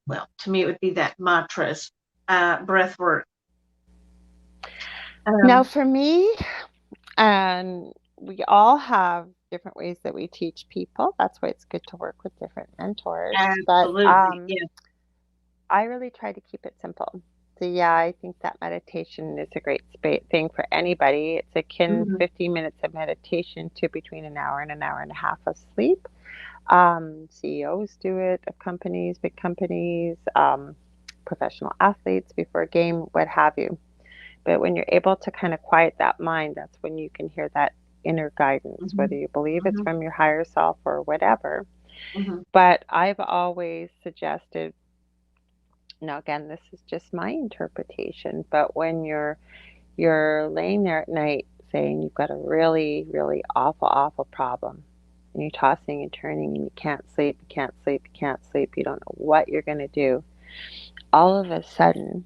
well, to me it would be that mantras, breath work. Now, Um, for me, and we all have different ways that we teach people. That's why it's good to work with different mentors. But Absolutely, yeah. I really try to keep it simple. So yeah, I think that meditation is a great thing for anybody. It's akin Mhm, 15 minutes of meditation to between an hour and a half of sleep. CEOs do it of companies, big companies, professional athletes before a game, what have you. But when you're able to kind of quiet that mind, that's when you can hear that inner guidance, whether mhm, you believe it's mhm, from your higher self or whatever. mhm. But I've always suggested, now again, this is just my interpretation, but when you're laying there at night saying you've got a really, really awful, awful problem, and you're tossing and turning and you can't sleep, you can't sleep, you can't sleep, you don't know what you're going to do, all of a sudden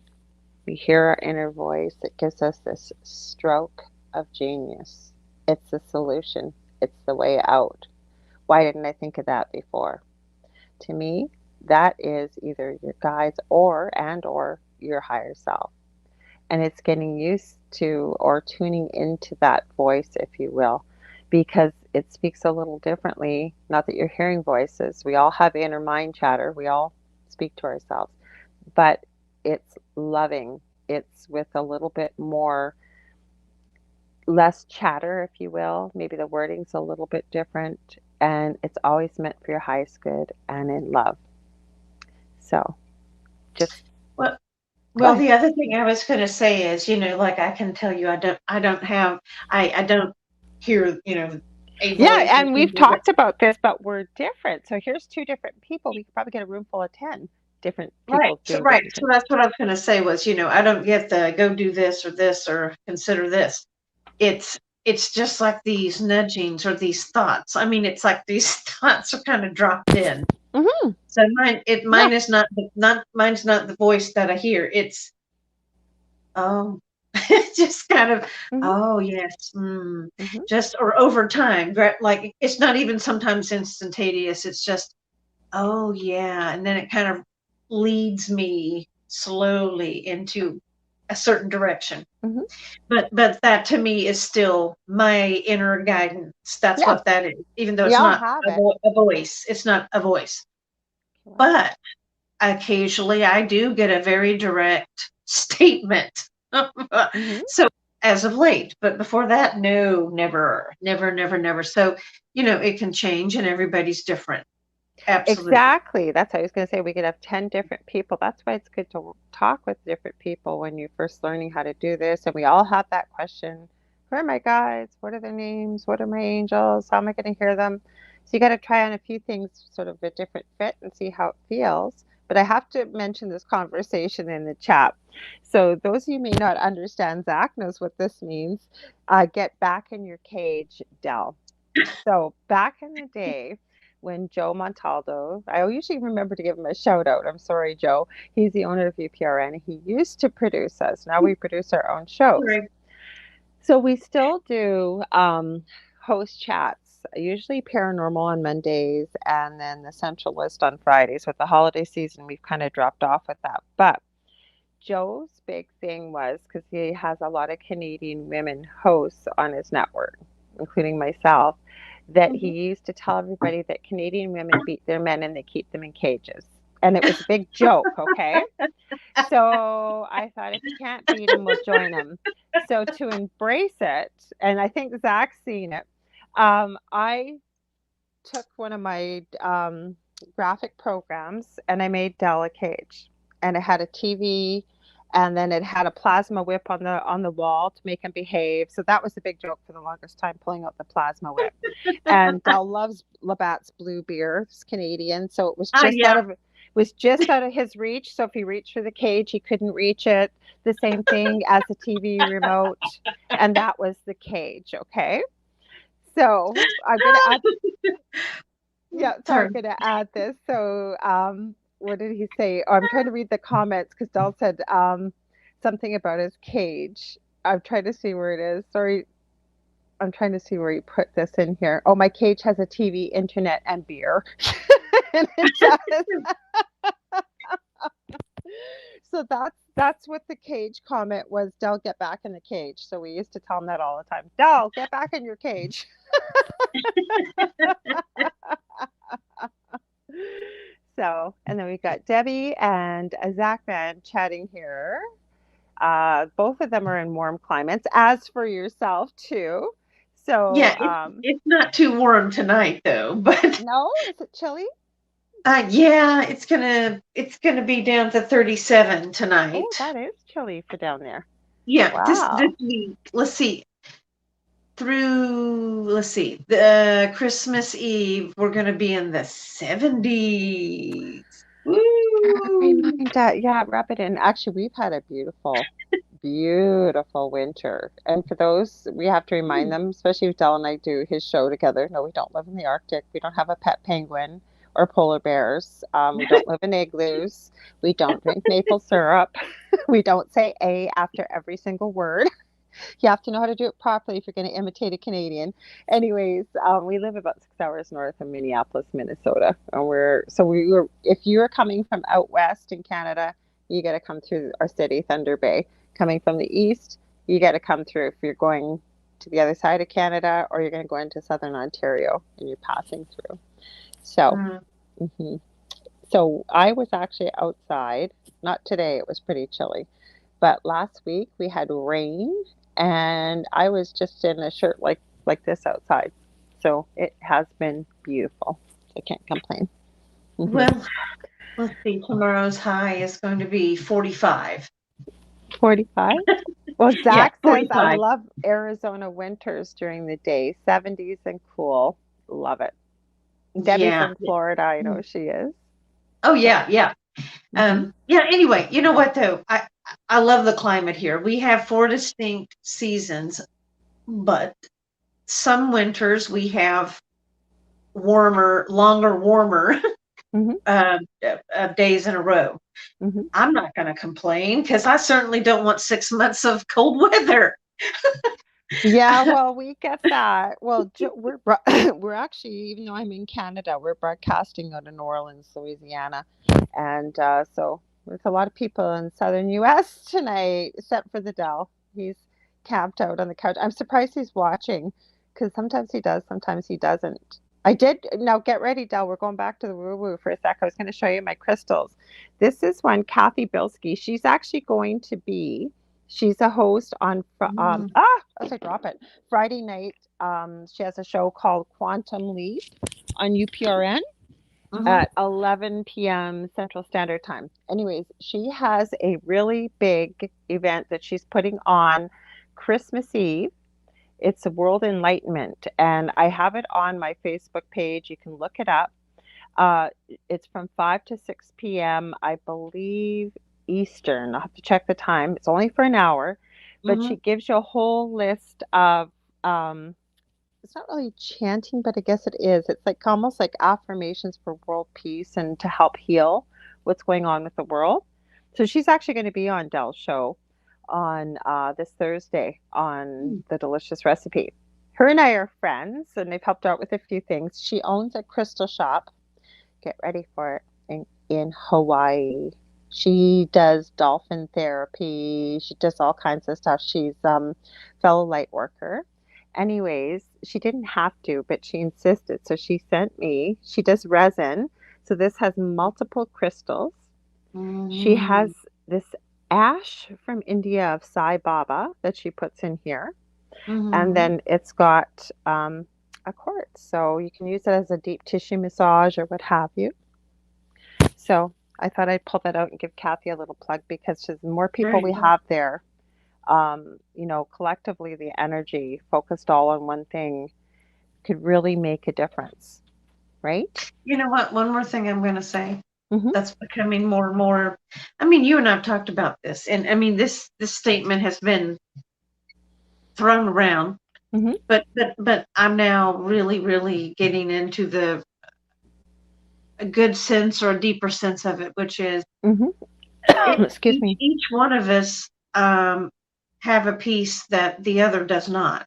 we hear our inner voice that gives us this stroke of genius. It's the solution, it's the way out. Why didn't I think of that before? To me, that is either your guides or your higher self. And it's getting used to or tuning into that voice, if you will, because it speaks a little differently. Not that you're hearing voices, we all have inner mind chatter, we all speak to ourselves, but it's loving. It's with a little bit more, less chatter, if you will. Maybe the wording's a little bit different, and it's always meant for your highest good and in love. So just Well, go well, ahead. the other thing I was going to say is, like I can tell you, I don't hear, a Yeah, voice or and we've something. But talked about this, but we're different. So here's two different people. We could probably get a room full of 10 different right, people so doing different so things. that's what I was going to say was, I don't get the go do this or consider this. It's just like these nudgings or these thoughts. I mean, it's like these thoughts are kind of dropped in. Hmm. So Yeah. mine is not mine's not the voice that I hear. It's oh, just kind of, Hmm. oh yes, Hmm. just or over time, like it's not even sometimes instantaneous. It's just, oh yeah, and then it kind of leads me. slowly into a certain direction. Mhm. But that to me is still my inner guidance. That's Yeah, what that is, even though we it's all not have a, it. a voice. It's not a voice. Correct. But occasionally I do get a very direct statement. Mhm. So as of late, but before that, no, never, never, never, never. So, it can change and everybody's different. Absolutely. Exactly. That's what I was going to say. We could have 10 different people. That's why it's good to talk with different people when you're first learning how to do this. And we all have that question. Who are my guides? What are their names? What are my angels? How am I going to hear them? So you got to try on a few things, sort of a different fit and see how it feels. But I have to mention this conversation in the chat. So those of you may not understand, Zach knows what this means. Get back in your cage, Dell. So back in the day, when Joe Montaldo, I usually remember to give him a shout out. I'm sorry, Joe. He's the owner of UPRN. He used to produce us. Now we produce our own shows. Right. So we still do host chats, usually paranormal on Mondays, and then the central list on Fridays. With the holiday season, we've kind of dropped off with that. But Joe's big thing was because he has a lot of Canadian women hosts on his network, including myself, that he Mhm. used to tell everybody that Canadian women beat their men and they keep them in cages. And it was a big joke, okay? So I thought if you can't beat them, we'll join them. So to embrace it, and I think Zach's seen it, I took one of my graphic programs and I made Dell a cage, and it had a TV, and then it had a plasma whip on the wall to make him behave. So that was a big joke for the longest time, pulling out the plasma whip. And Dell loves Labatt's blue beer. It's Canadian, so Yeah. it was just out of his reach. So if he reached for the cage, he couldn't reach it. The same thing as the TV remote, and that was the cage. Okay, so I'm gonna add yeah, so I'm Sorry. going to add this. So, what did he say? Oh, I'm trying to read the comments because Dal said something about his cage. I'm trying to see where it is. Sorry, I'm trying to see where he put this in here. Oh, my cage has a TV, internet, and beer. And it does. So that's what the cage comment was. Dell, get back in the cage. So we used to tell him that all the time. Dell, get back in your cage. So, and then we've got Debbie and Zachman chatting here. Both of them are in warm climates, as for yourself too. So, Yeah, it's not too warm tonight though, but no, is it chilly? yeah, it's gonna be down to 37 Oh, tonight. that is chilly for down there. Yeah, this Wow. week. Let's see, the Christmas Eve we're gonna be in the 70s. Woo! Remind that, yeah, rub it in. Actually, we've had a beautiful, beautiful winter. And for those, we have to remind them, especially if Dell and I do his show together. No, we don't live in the Arctic. We don't have a pet penguin or polar bears. We don't live in igloos. We don't drink maple syrup. We don't say A after every single word. You have to know how to do it properly if you're going to imitate a Canadian. Anyways, we live about 6 hours north of Minneapolis, Minnesota, and we were. If you're coming from out west in Canada, you got to come through our city, Thunder Bay. Coming from the east, you got to come through if you're going to the other side of Canada, or you're going to go into southern Ontario and you're passing through. So, Mm. hmm so I was actually outside. Not today; it was pretty chilly. But last week we had rain and I was just in a shirt like this outside. So it has been beautiful. I can't complain. Hmm. Well, let's see. Tomorrow's high is going to be 45. 45. Well, Yeah, Zach says I 45. love Arizona winters during the day, 70s and cool. Love it. Debbie's Yeah. in Florida. I Mm. know she is. Oh So, yeah, yeah. hmm Yeah, anyway, you know what though? I love the climate here. We have four distinct seasons, but some winters we have longer, warmer hmm days in a row. hmm I'm not going to complain because I certainly don't want 6 months of cold weather. Yeah, well, we get that. Well, we're actually, even though I'm in Canada, we're broadcasting out of New Orleans, Louisiana, and so with a lot of people in southern US tonight, except for the Dell. He's camped out on the couch. I'm surprised he's watching because sometimes he does, sometimes he doesn't. I did. Now get ready, Dell. We're going back to the woo woo for a sec. I was going to show you my crystals. This is one, Kathy Bilski. She's actually going to be, she's a host on, Mm, as I drop it, Friday night. She has a show called Quantum Leap on UPRN mhm, at 11 p.m. Central Standard Time. Anyways, she has a really big event that she's putting on Christmas Eve. It's a World Enlightenment, and I have it on my Facebook page. You can look it up. Uh, it's from 5 to 6 p.m., I believe, Eastern. I'll have to check the time. It's only for an hour, but she mhm. gives you a whole list of it's not really chanting, but I guess it is. It's like almost like affirmations for world peace and to help heal what's going on with the world. So she's actually going to be on Dell's show on this Thursday on Mm. the delicious recipe. Her and I are friends, and they've helped her out with a few things. She owns a crystal shop. Get ready for it in Hawaii. She does dolphin therapy. She does all kinds of stuff. She's fellow light worker. Anyways, she didn't have to, but she insisted. So she sent me. She does resin. So this has multiple crystals. She has Mm, this ash from India of Sai Baba that she puts in here, and mhm. then it's got a quartz. So you can use it as a deep tissue massage or what have you. So I thought I'd pull that out and give Kathy a little plug because the more There people you we go. have there, collectively the energy focused all on one thing could really make a difference, right? You know what? One more thing I'm going to say Mm-hmm. that's becoming more and more. I mean, you and I've talked about this, and I mean this statement has been thrown around, Mm-hmm. but I'm now really getting into the a good sense or a deeper sense of it, which is Mm-hmm. it, Excuse me. each one of us have a piece that the other does not.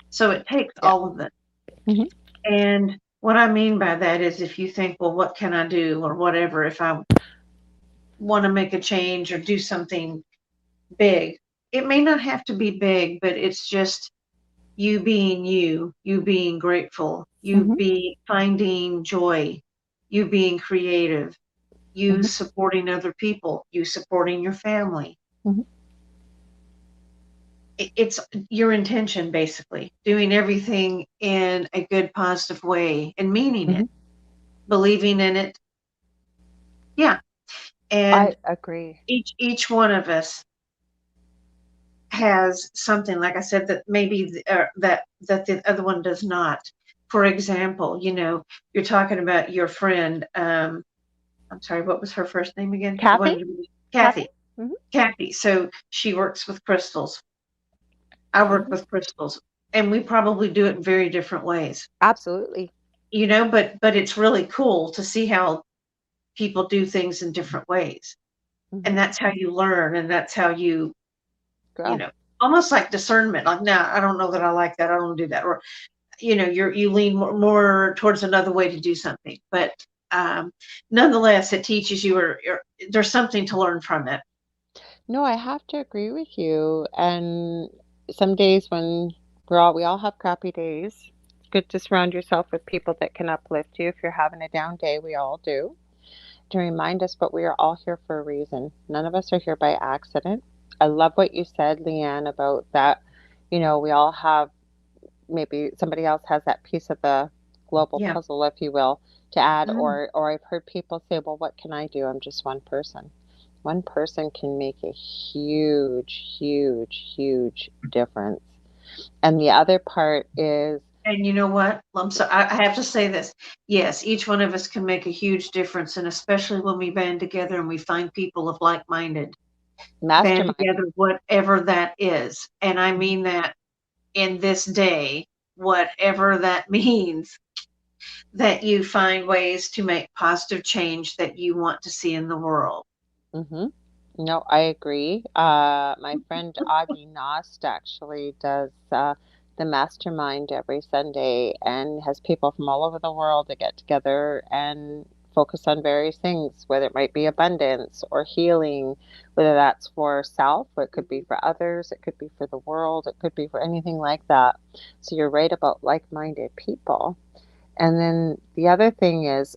So it takes Yeah. all of it. Mm-hmm. And what I mean by that is if you think, well, what can I do or whatever, if I want to make a change or do something big, it may not have to be big, but it's just you being grateful, you Mm-hmm. be finding joy, you being creative, you Mm-hmm. supporting other people, you supporting your family. Mm-hmm. It's your intention, basically, doing everything in a good, positive way and meaning Mm-hmm. it, believing in it. Yeah. I And agree. each one of us has something, like I said, that maybe that the other one does not. For example, you're talking about your friend. I'm sorry, what was her first name again? The Kathy? one, Kathy? Kathy. Mm-hmm. Kathy. So she works with crystals. I work Mm-hmm. with crystals, and we probably do it in very different ways. Absolutely. But it's really cool to see how people do things in different ways, Mm-hmm. and that's how you learn, and that's how you Girl. know, almost like discernment. Like, no, I don't know that I like that. I don't do that. Or, you lean more towards another way to do something. But um, nonetheless, it teaches you, or there's something to learn from it. No, I have to agree with you. And some days when we all have crappy days. It's good to surround yourself with people that can uplift you. If you're having a down day, we all do. To remind us, but we are all here for a reason. None of us are here by accident. I love what you said, Leanne, about that. We all have, maybe somebody else has that piece of the global Yeah. puzzle, if you will, to add. Mm, Or I've heard people say, well, what can I do? I'm just one person. One person can make a huge difference. And the other part is and you know what? I have to say this. Yes, each one of us can make a huge difference, and especially when we band together and we find people of like-minded, band mastermind. together, whatever that is. And I Mhm. mean that in this day, whatever that means, that you find ways to make positive change that you want to see in the world. Mhm. No, I agree. My friend Audie Nost actually does the mastermind every Sunday and has people from all over the world that get together and focus on various things, whether it might be abundance or healing, whether that's for self, or it could be for others, it could be for the world, it could be for anything like that. So you're right about like-minded people. And then the other thing is,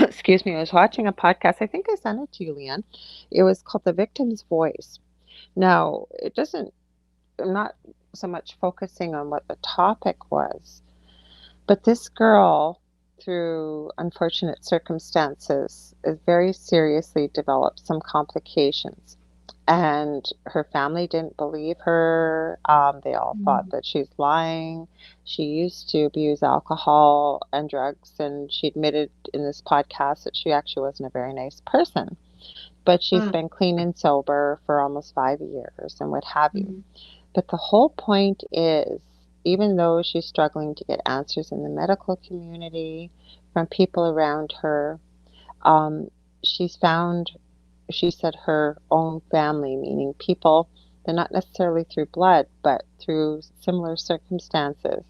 excuse me, I was watching a podcast. I think I sent it to you, Leanne. It was called The Victim's Voice. Now, it doesn't, I'm not so much focusing on what the topic was, but this girl, through unfortunate circumstances, is very seriously developed some complications. And her family didn't believe her. They all thought Mm, that she's lying. She used to abuse alcohol and drugs, and she admitted in this podcast that she actually wasn't a very nice person. But she's mm, been clean and sober for almost 5 years and what have you. mm, But the whole point is, even though she's struggling to get answers in the medical community from people around her, um, she's found, she said, her own family, meaning people that not necessarily through blood, but through similar circumstances,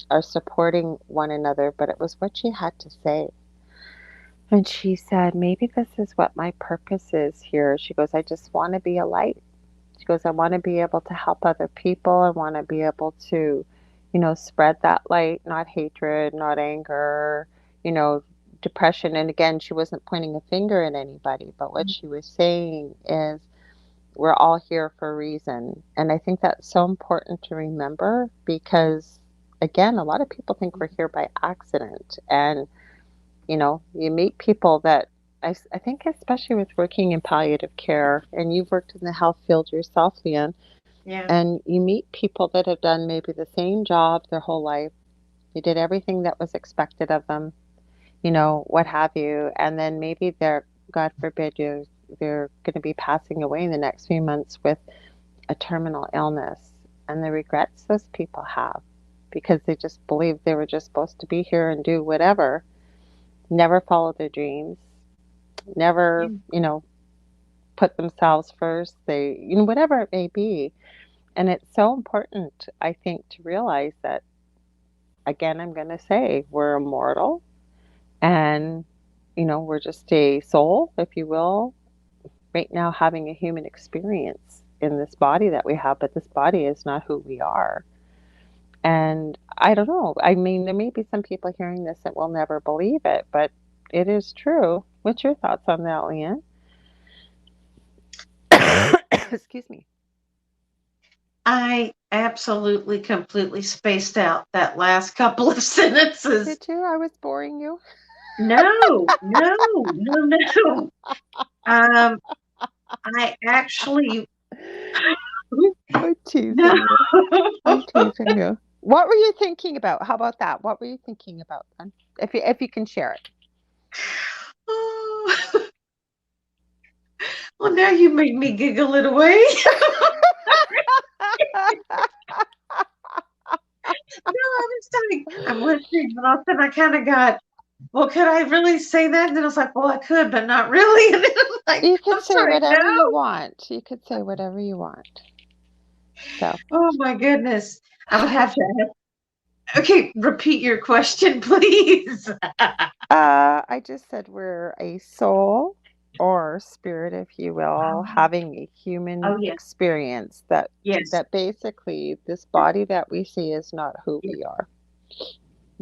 are supporting one another. But it was what she had to say. And she said, maybe this is what my purpose is here. She goes, I just want to be a light. She goes, I want to be able to help other people. I want to be able to, spread that light, not hatred, not anger, you know, depression. And again, she wasn't pointing a finger at anybody, but what mm, she was saying is, we're all here for a reason. And I think that's so important to remember because, again, a lot of people think we're here by accident. And, you meet people that I think, especially with working in palliative care, and you've worked in the health field yourself, Leanne, yeah. and you meet people that have done maybe the same job their whole life. They did everything that was expected of them, what have you. And then maybe they're, God forbid, they're going to be passing away in the next few months with a terminal illness. And the regrets those people have because they just believed they were just supposed to be here and do whatever, never follow their dreams, never, Yeah. put themselves first. They, whatever it may be. And it's so important, I think, to realize that, again, I'm going to say we're immortal and, we're just a soul, if you will, right now having a human experience in this body that we have, but this body is not who we are. And I don't know. I mean, there may be some people hearing this that will never believe it, but it is true. What's your thoughts on that, Leanne? Excuse me. I absolutely, completely spaced out that last couple of sentences. Did you? I was boring you. No, no, no, no. Um, I actually, I'm no. teasing you. I'm teasing you. What were you thinking about? How about that? What were you thinking about then? If you can share it. Well, now you made me giggle it away. No, I was like, I'm listening, but all of a sudden I kind of got, well, could I really say that? And then I was like, well, I could, but not really. And then I'm like, You I'm could say sorry, no. whatever you want. You could say whatever you want. So, Oh my goodness. I would have to. Okay, repeat your question, please. I just said we're a soul or spirit, if you will, Oh, having a human oh yeah, experience that yes, basically this body that we see is not who yeah. we are. I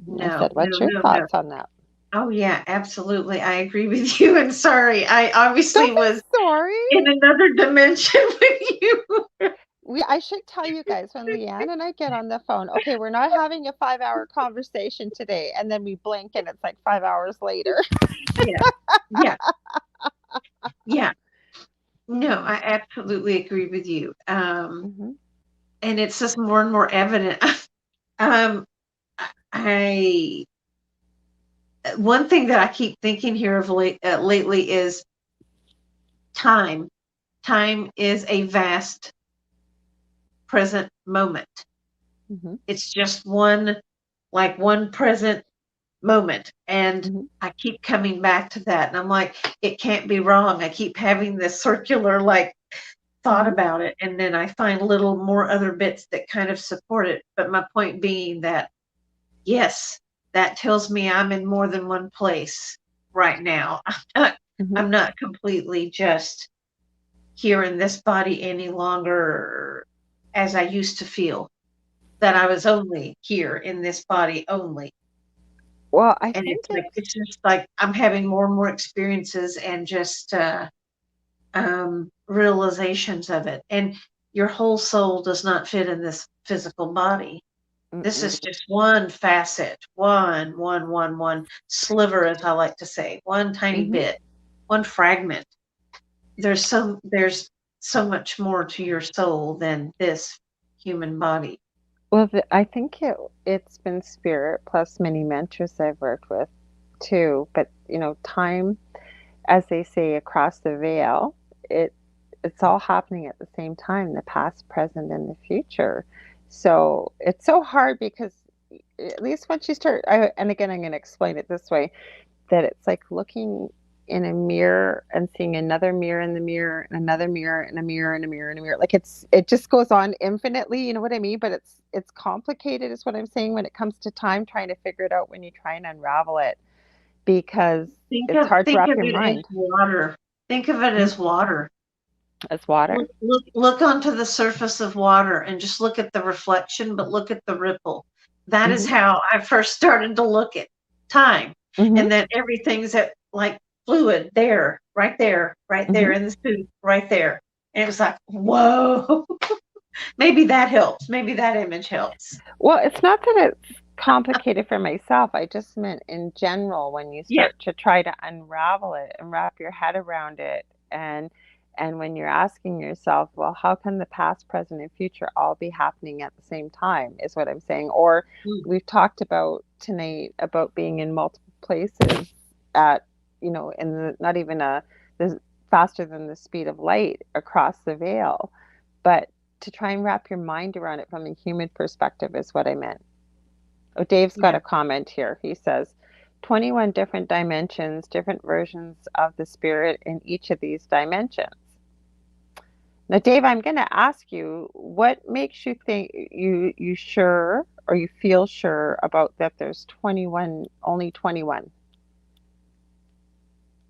No, said, no, what's your no, no. thoughts on that? Oh yeah, absolutely. I agree with you. And sorry, I obviously Don't be was sorry. in another dimension with you. I should tell you guys when Leanne and I get on the phone, okay, we're not having a 5 hour conversation today. And then we blink and it's like 5 hours later. Yeah, yeah, yeah. No, I absolutely agree with you. Hmm. And it's just more and more evident. um, I One thing that I keep thinking here of lately is time. Time is a vast present moment. Hmm. It's just one present moment. And Hmm. I keep coming back to that. And I'm like, it can't be wrong. I keep having this circular thought Hmm. about it. And then I find little more other bits that kind of support it. But my point being that, yes, that tells me I'm in more than one place. right now. not Mhm. I'm not completely just here in this body any longer as I used to feel that I was only here in this body only. Well, I And think it's it's just like I'm having more and more experiences and just realizations of it. And your whole soul does not fit in this physical body. This is mm-mm, just one facet, one sliver, as I like to say, one tiny mhm. bit, one fragment. There's so much more to your soul than this human body. Well, I think it's been spirit plus many mentors I've worked with too. But time, as they say, across the veil, it it's all happening at the same time, the past, present, and the future. So it's so hard because at least once you start, and again, I'm going to explain it this way, that it's like looking in a mirror and seeing another mirror in the mirror and another mirror and a mirror and a mirror and a mirror. Like it just goes on infinitely, you know what I mean? But it's complicated is what I'm saying when it comes to time, trying to figure it out when you try and unravel it, because it's hard to Think wrap of your it as mind. water. Think of it Mm, as water. as water. Look onto the surface of water and just look at the reflection, but look at the ripple. That is Hmm. how I first started to look at time, Hmm. and that everything's at like fluid there, right there Hmm. in the soup, right there. And it was like, whoa, maybe that helps. Maybe that image helps. Well, it's not that it's complicated for myself. I just meant in general when you Yeah. start to try to unravel it and wrap your head around it, and when you're asking yourself, well, how can the past, present, and future all be happening at the same time is what I'm saying. Or Mm. we've talked about tonight about being in multiple places at, in the not even the faster than the speed of light across the veil. But to try and wrap your mind around it from a human perspective is what I meant. Oh, Dave's got Yeah. a comment here. He says, 21 different dimensions, different versions of the spirit in each of these dimensions. Now, Dave, I'm going to ask you, what makes you think you sure or you feel sure about that there's 21, only 21?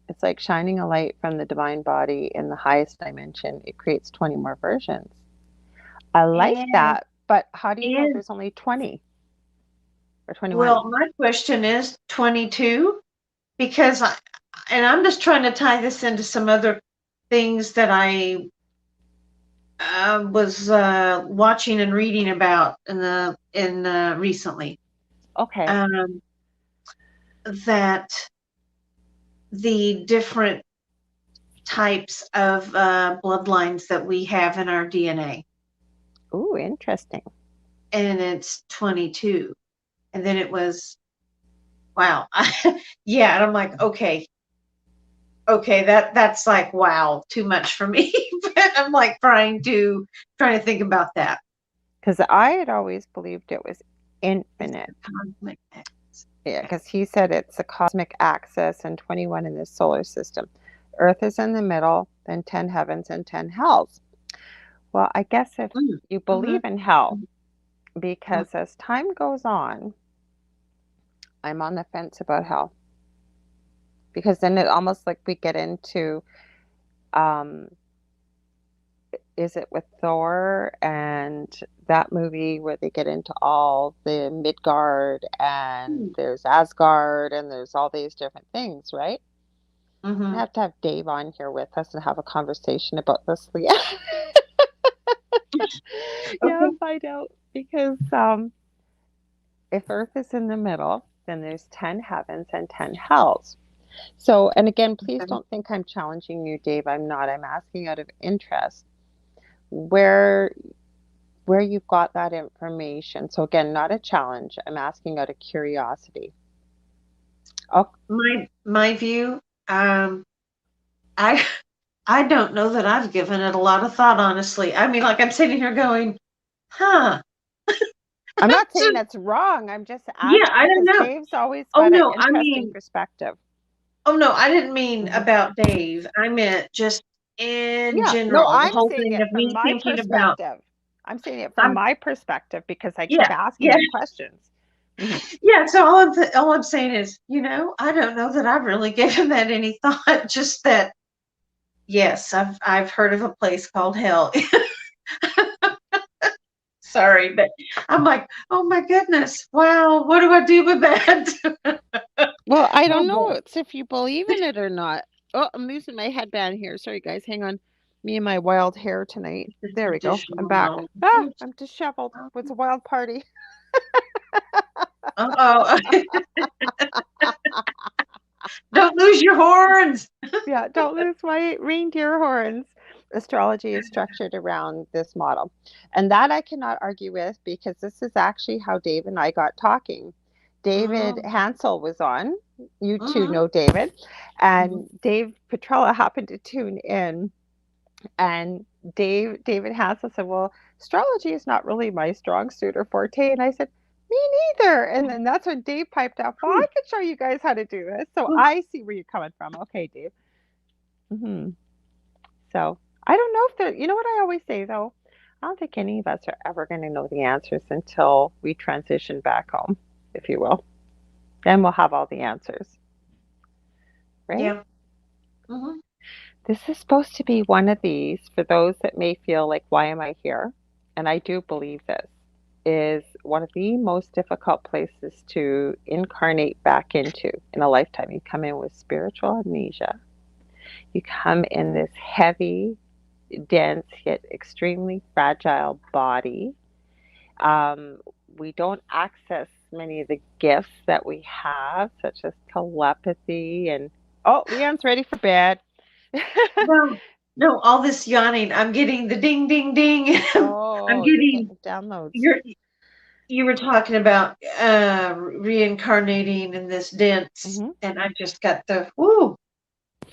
It's like shining a light from the divine body in the highest dimension. It creates 20 more versions. I like And that, but how do you know and there's only 20 or 21? well, my question is 22 because I'm just trying to tie this into some other things that I was watching and reading about in recently. Okay. Um, that the different types of bloodlines that we have in our DNA, Ooh, interesting. and it's 22, and then it was wow, yeah, and I'm like, okay, that's like wow, too much for me. But I'm like trying to think about that. Because I had always believed it was It's infinite. the cosmic X. Yeah, Okay. because he said it's a cosmic axis and 21 in the solar system. Earth is in the middle, then 10 heavens and 10 hells. Well, I guess if Mm. you Mhm. believe in hell, Mhm. Mm. because as time goes on, I'm on the fence about hell. Because then it almost like we get into, um, is it with Thor and that movie where they get into all the Midgard and Mm. there's Asgard and there's all these different things, right? I Mhm. have to have Dave on here with us and have a conversation about this, Leah. Yeah, Okay. find out because if Earth is in the middle, then there's 10 heavens and 10 hells. So, and again, please Okay. don't think I'm challenging you, Dave. I'm not. I'm asking out of interest where you got that information. So again, not a challenge. I'm asking out of curiosity. Oh, My view, um, I I don't know that I've given it a lot of thought, honestly. I mean, like I'm sitting here going, huh. I'm not saying that's wrong. I'm just Yeah, I asking don't because know. Dave's always Oh got an no, I interesting mean, perspective. oh no, I didn't mean Mhm. about Dave. I meant just in Yeah, no, general, the I'm whole saying thing it of from me my thinking about perspective. I'm saying it from I'm my perspective because I keep yeah, asking yeah, you questions. Mhm. Yeah, so all I'm saying is, I don't know that I've really given that any thought. Just that, yes, I've heard of a place called hell. Sorry, but I'm like, oh my goodness, wow, what do I do with that? Well, I Oh don't know boy, it's if you believe in it or not. Oh, I'm losing my headband here. Sorry, guys. Hang on. Me and my wild hair tonight. the There we go. I'm back. traditional. Ah, I'm disheveled. It's a wild party. Uh-oh. Don't lose your horns. Yeah, don't lose my reindeer horns. Astrology is structured around this model. And that I cannot argue with because this is actually how Dave and I got talking. David Mm, Hansel was on. You two mhm, know David. mhm. And Dave Petrella happened to tune in. And David Hansel said, "Well, astrology is not really my strong suit or forte." And I said, "Me neither." And then that's when Dave piped up, "Well, I could show you guys how to do this." So I see where you're coming from. Okay, Dave. Hmm. So I don't know if there, you know what I always say though? I don't think any of us are ever going to know the answers until we transition back home, if you will. Then we'll have all the answers, right? Yeah. Mhm. This is supposed to be one of these for those that may feel like, why am I here? And I do believe this is one of the most difficult places to incarnate back into in a lifetime. You come in with spiritual amnesia. You come in this heavy, dense, yet extremely fragile body. Um, we don't access many of the gifts that we have, such as telepathy and oh, Leon's ready for bed. No, no, all this yawning, I'm getting the ding, ding, ding. I'm Oh, you're getting getting downloads. you're you were talking about reincarnating in this dance, Hmm. and I just got the woo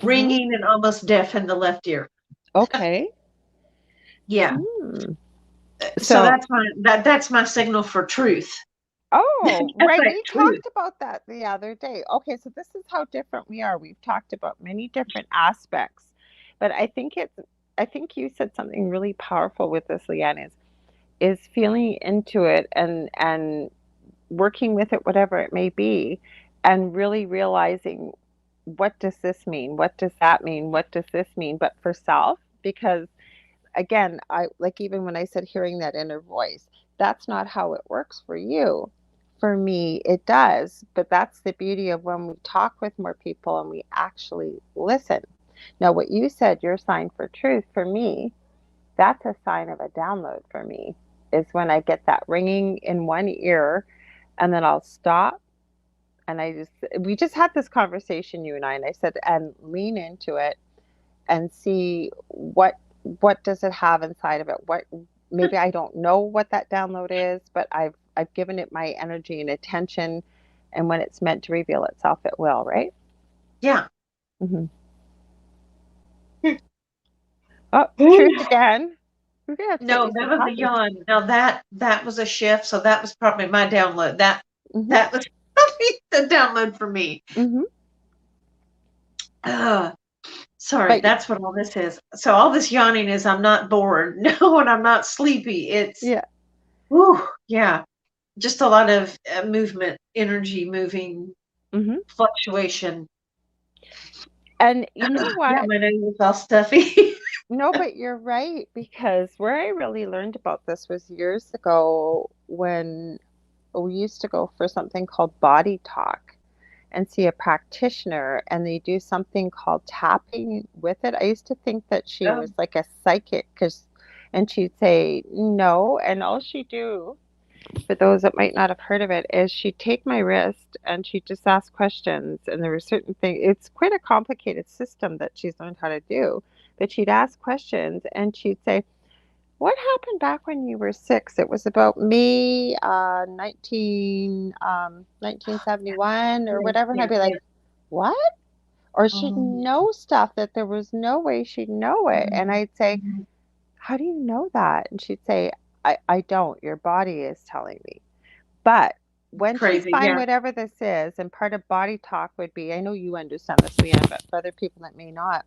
Hmm. ringing and almost deaf in the left ear. Okay. Yeah. Hmm. So So, that's my signal for truth. oh, That's right. like We truth. talked about that the other day. Okay, so this is how different we are. We've talked about many different aspects, but I think you said something really powerful with this, Leanne, is feeling into it and working with it, whatever it may be, and really realizing what does this mean? What does that mean? What does this mean? But for self, because again, I like even when I said hearing that inner voice, that's not how it works for you. For me, it does, but that's the beauty of when we talk with more people and we actually listen. Now, what you said, your sign for truth, for me, that's a sign of a download for me, is when I get that ringing in one ear and then I'll stop and we just had this conversation, you and I said, and lean into it and see what does it have inside of it. What maybe I don't know what that download is, but I've given it my energy and attention, and when it's meant to reveal itself, it will. Right? Yeah. Hmm. Oh, truth again. We're gonna have to get No, you that some was a coffee. yawn. Now that was a shift, so that was probably my download. Hmm. That was probably the download for me. Hmm. Uh, Sorry, But that's what all this is. So all this yawning is I'm not bored. No, and I'm not sleepy. It's yeah. whoo, yeah, just a lot of movement, energy moving, Hmm. fluctuation. And you know Yeah, what? my nose is all stuffy. No, but you're right because where I really learned about this was years ago when we used to go for something called body talk and see a practitioner and they do something called tapping with it. I used to think that she Oh, was like a psychic cuz and she'd say no and all she do for those that might not have heard of it is she'd take my wrist and she'd just ask questions and there were certain things it's quite a complicated system that she's learned how to do but she'd ask questions and she'd say what happened back when you were six? It was about May 1971 or yes, whatever. And I'd yes, be like, yes. what? Or she'd Mhm, know stuff that there was no way she'd know it. And mhm, I'd say, mhm. how do you know that? And she'd say, I don't. Your body is telling me. But when she'd Crazy, find yeah. whatever this is, and part of body talk would be, I know you understand this, Leanne, but for other people that may not,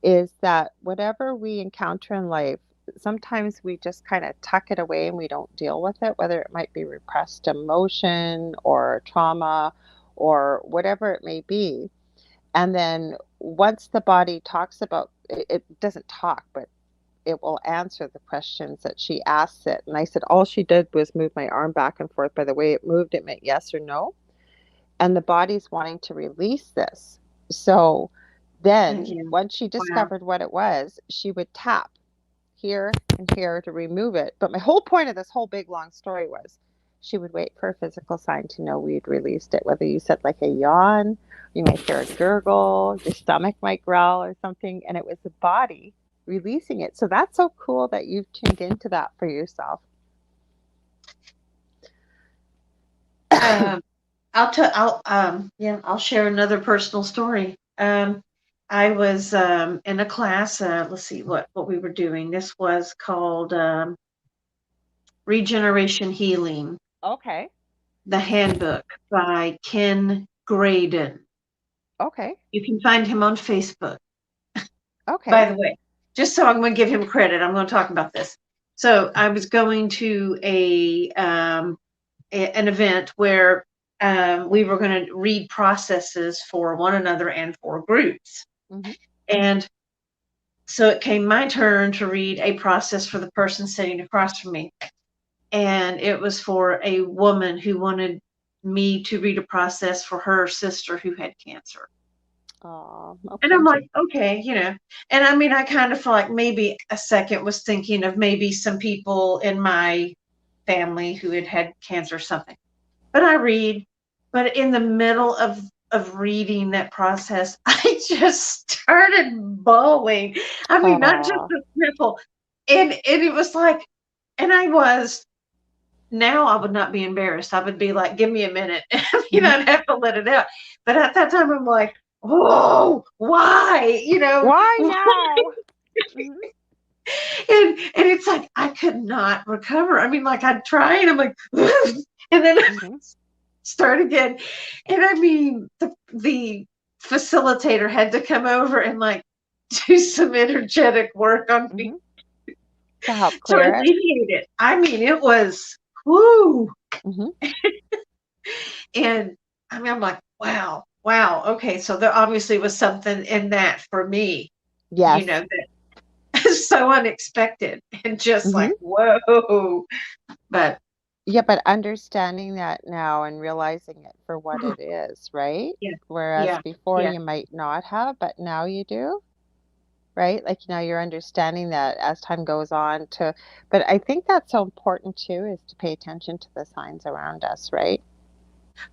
is that whatever we encounter in life, sometimes we just kind of tuck it away and we don't deal with it, whether it might be repressed emotion or trauma or whatever it may be. And then once the body talks about it, it doesn't talk, but it will answer the questions that she asks it. And I said, all she did was move my arm back and forth. By the way it moved, it meant yes or no. And the body's wanting to release this. So then, Yeah. once she Wow. discovered what it was, she would tap here and here to remove it. But my whole point of this whole big long story was she would wait for a physical sign to know we'd released it. Whether you said like a yawn, you might hear a gurgle, your stomach might growl or something, and it was the body releasing it. So that's so cool that you've tuned into that for yourself. Um, I'll share another personal story. I was in a class. Let's see what we were doing. This was called Regeneration Healing, Okay. the Handbook by Ken Graydon. Okay. You can find him on Facebook. Okay. By the way, just so I'm going to give him credit, I'm going to talk about this. So I was going to an event where we were going to read processes for one another and for groups. Mm-hmm. And so it came my turn to read a process for the person sitting across from me. And it was for a woman who wanted me to read a process for her sister who had cancer. Oh, And I'm okay. like, okay, and I mean, I kind of felt like maybe a second was thinking of maybe some people in my family who had had cancer or something. But I read, but in the middle of reading that process, I just started bawling. I mean, not just Oh. a sniffle. And it was like, and I was, now I would not be embarrassed. I would be like, give me a minute. Mm-hmm. I'd have to let it out. But at that time, I'm like, whoa, why? Why now? Mhm, And it's like I could not recover. I mean, like I'd try and I'm like, and then mhm, start again. And I mean, the facilitator had to come over and like do some energetic work on me mhm. To help to clear it. alleviate it. I mean, it was whoo. Mhm. And I mean, I'm like, wow, wow. Okay, so there obviously was something in that for me, Yes. that is so unexpected and just Mhm. like, whoa. But Yeah, but understanding that now and realizing it for what it is, right? yeah, Whereas yeah, before yeah. you might not have, but now you do, right? Like now you're understanding that as time goes on to, but I think that's so important too, is to pay attention to the signs around us, right?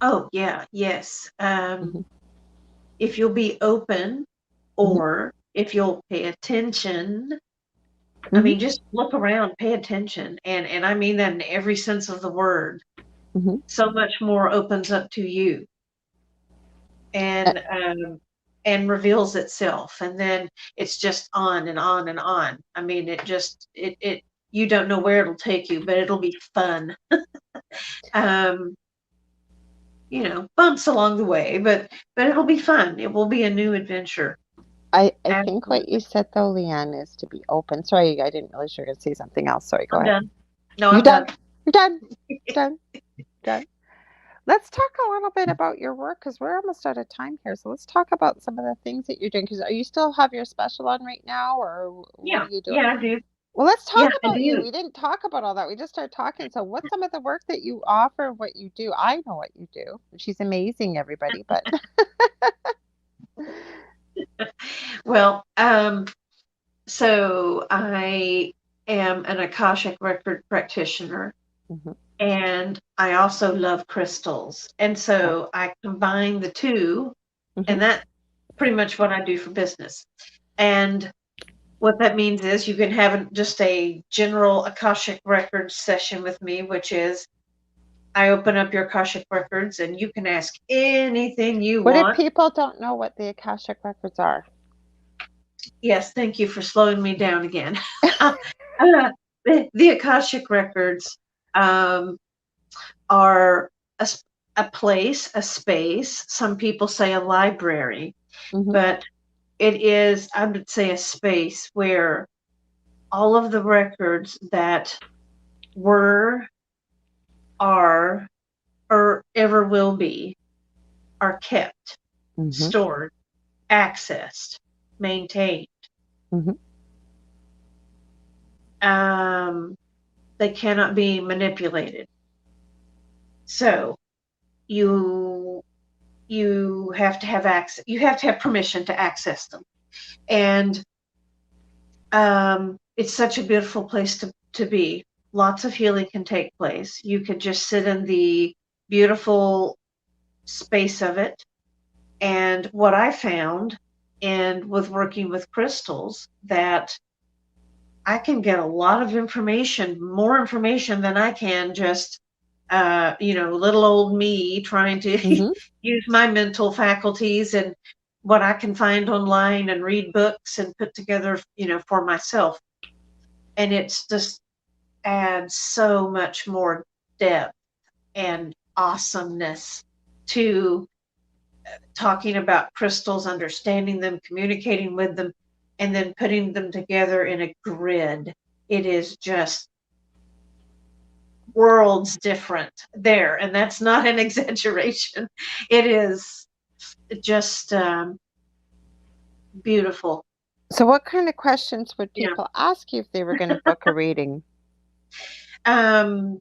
Oh, yeah, yes. Mhm. If you'll be open Mhm. or if you'll pay attention, I Mhm. mean, just look around, pay attention. And I mean that in every sense of the word. Mhm. So much more opens up to you Uh, and reveals itself. And then it's just on and on and on. I mean, it you don't know where it'll take you, but it'll be fun. Um, bumps along the way, but it'll be fun. It will be a new adventure. I think what you Absolutely. said though, Leanne, is to be open. Sorry, I didn't realize you were going to say something else. Sorry, go I'm ahead. done. No, You I'm done. done? You're done. Done. Done. Let's talk a little bit about your work because we're almost out of time here. So let's talk about some of the things that you're doing. Because are you still have your special on right now, or what are Yeah, you doing? yeah, I do. Well, let's talk Yeah, I about you. do. We didn't talk about all that. We just started talking. So, what's some of the work that you offer? What you do? I know what you do. She's amazing, everybody. But Well, so I am an Akashic record practitioner, Mhm. and I also love crystals. And Oh, so I combine the two, mhm. and that's pretty much what I do for business. And what that means is you can have just a general Akashic records session with me, which is I open up your Akashic records and you can ask anything you What if want. people don't know what the Akashic records are? Yes, thank you for slowing me down again. The Akashic records um, are a place, a space. Some people say a library, Mhm. but it is, I would say, a space where all of the records that were, are, or ever will be are kept, Mhm. stored, accessed, maintained. Mhm. Um, they cannot be manipulated. So you you have to have access. You have to have permission to access them, and it's such a beautiful place to be. Lots of healing can take place. You could just sit in the beautiful space of it. And what I found, and with working with crystals, that I can get a lot of information, more information than I can just, little old me trying to Mhm. use my mental faculties and what I can find online and read books and put together, for myself. And it's just adds so much more depth and awesomeness to talking about crystals, understanding them, communicating with them, and then putting them together in a grid. It is just worlds different there. And that's not an exaggeration. It is just beautiful. So what kind of questions would Yeah. people ask you if they were gonna book a reading? Um,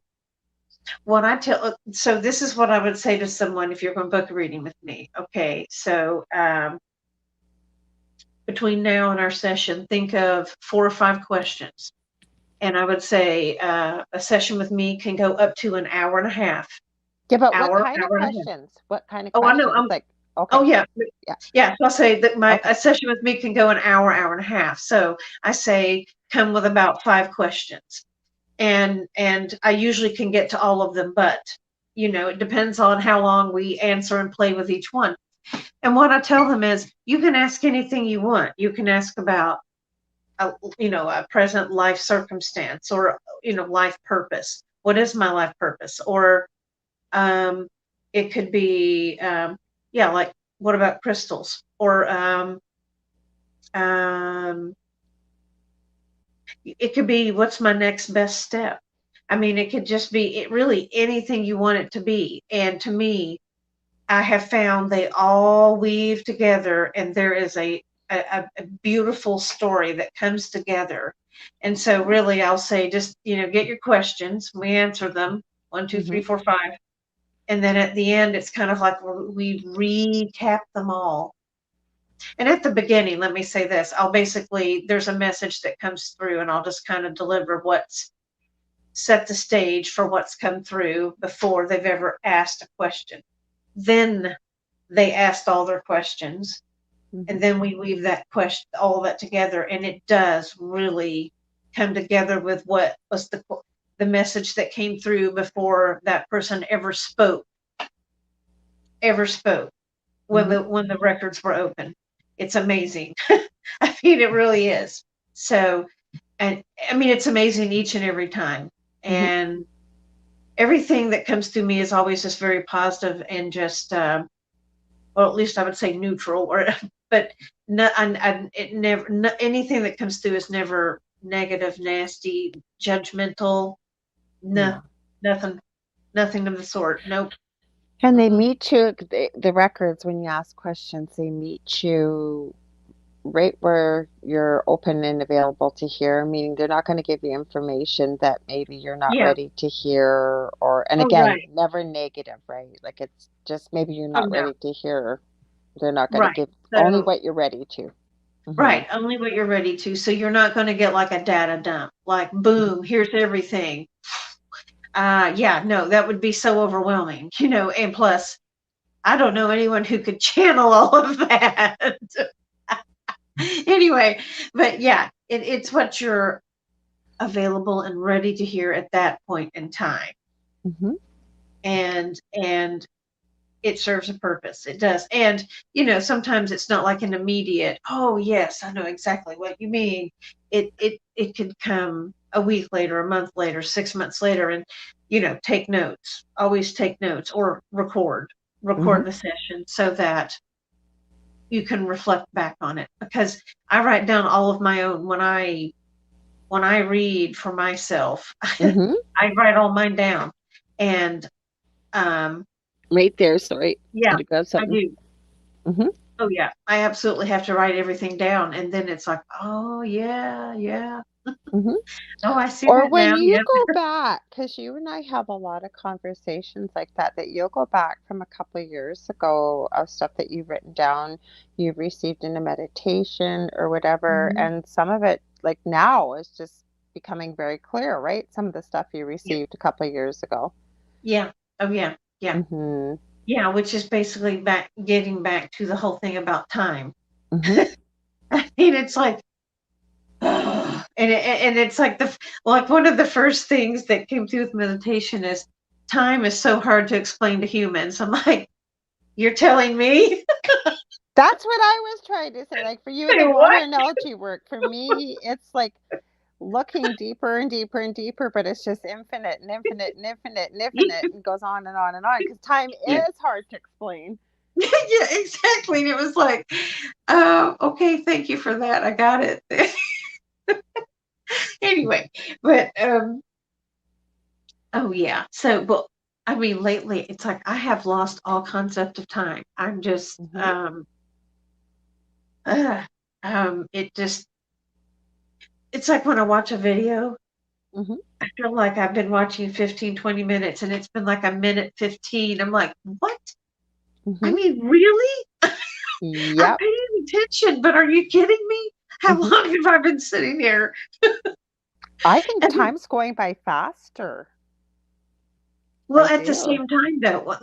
so this is what I would say to someone if you're going to book a reading with me. Okay. So, between now and our session, think of 4 or 5 questions. And I would say a session with me can go up to an hour and a half. Yeah, but what Hour, kind of hour and a half. questions? What kind of Oh, I know. questions? Like, Oh, okay, yeah. yeah, Yeah. So I'll say that okay. a session with me can go an hour, hour and a half. So I say come with about 5 questions. And I usually can get to all of them, but it depends on how long we answer and play with each one. And what I tell them is you can ask anything you want. You can ask about a present life circumstance, or life purpose. What is my life purpose? Or um it could be yeah, like, what about crystals? Or um it could be, what's my next best step? I mean, it could just be really anything you want it to be. And to me, I have found they all weave together, and there is a beautiful story that comes together. And so, really, I'll say, just get your questions. We answer them, one, two, three, Mhm. four, five, and then at the end, it's kind of like we recap them all. And at the beginning, let me say this: there's a message that comes through, and I'll just kind of deliver what's set the stage for what's come through before they've ever asked a question. Then they asked all their questions, and Mhm. then we weave that question, all of that together, and it does really come together with what was the message that came through before that person ever spoke, when Mhm. the records were open. It's amazing. I mean, it really is. So, and I mean, it's amazing each and every time. Mhm. And everything that comes through me is always just very positive and just well, at least I would say neutral, or but no, it never, no, anything that comes through is never negative, nasty, judgmental. No, Yeah. nothing, nothing of the sort. Nope. And they Mm-mm. meet you, the records, when you ask questions, they meet you right where you're open and available to hear, meaning they're not going to give you information that maybe you're not Yeah. ready to hear, or, and Oh, again, right. never negative, right? Like it's just maybe you're Oh, not no. ready to hear. They're not going to Right. give only So, what you're ready to. Hmm. right, only what you're ready to. So you're not going to get like a data dump, like boom, here's everything. Yeah, no, that would be so overwhelming, and plus, I don't know anyone who could channel all of that. Anyway, but yeah, it's what you're available and ready to hear at that point in time. Hmm. And it serves a purpose. It does. And sometimes it's not like an immediate, oh yes, I know exactly what you mean. It could come a week later, a month later, 6 months later, and take notes. Always take notes, or record Hmm. the session so that you can reflect back on it, because I write down all of my own, when when I read for myself, Mm-hmm. I write all mine down. And um, Right there. Sorry. yeah, Had to grab I something. do. Mm-hmm. Oh yeah, I absolutely have to write everything down, and then it's like, oh yeah, yeah. Mm-hmm. Oh, I see Or that when now. you Yep. go back, because you and I have a lot of conversations like that, that you'll go back from a couple of years ago of stuff that you've written down, you've received in a meditation or whatever, Mhm. and some of it, like now, is just becoming very clear, right? Some of the stuff you Yeah. received a couple of years ago. Yeah. Oh yeah. Yeah. Mm-hmm. Yeah. Which is basically getting back to the whole thing about time. Mm-hmm. I mean, it's like, and it's like like one of the first things that came through with meditation is time is so hard to explain to humans. I'm like, you're telling me? That's what I was trying to say. Like for you, the Say water what? analogy work. For me, it's like looking deeper and deeper and deeper, but it's just infinite and infinite and infinite and infinite and goes on and on and on because time Yeah. is hard to explain. Yeah, exactly. And it was like, okay, thank you for that. I got it. Anyway, but oh yeah. So, but I mean, lately it's like I have lost all concept of time. I'm just Hmm. uh, it just it's like when I watch a video, Hmm. I feel like I've been watching 15, 20 minutes and it's been like a minute 15. I'm like, what? I Hmm. mean, really? I'm Yep. paying attention, but are you kidding me? How Hmm. long have I been sitting here? I think And then, time's going by faster. well, I at the do. same time, though,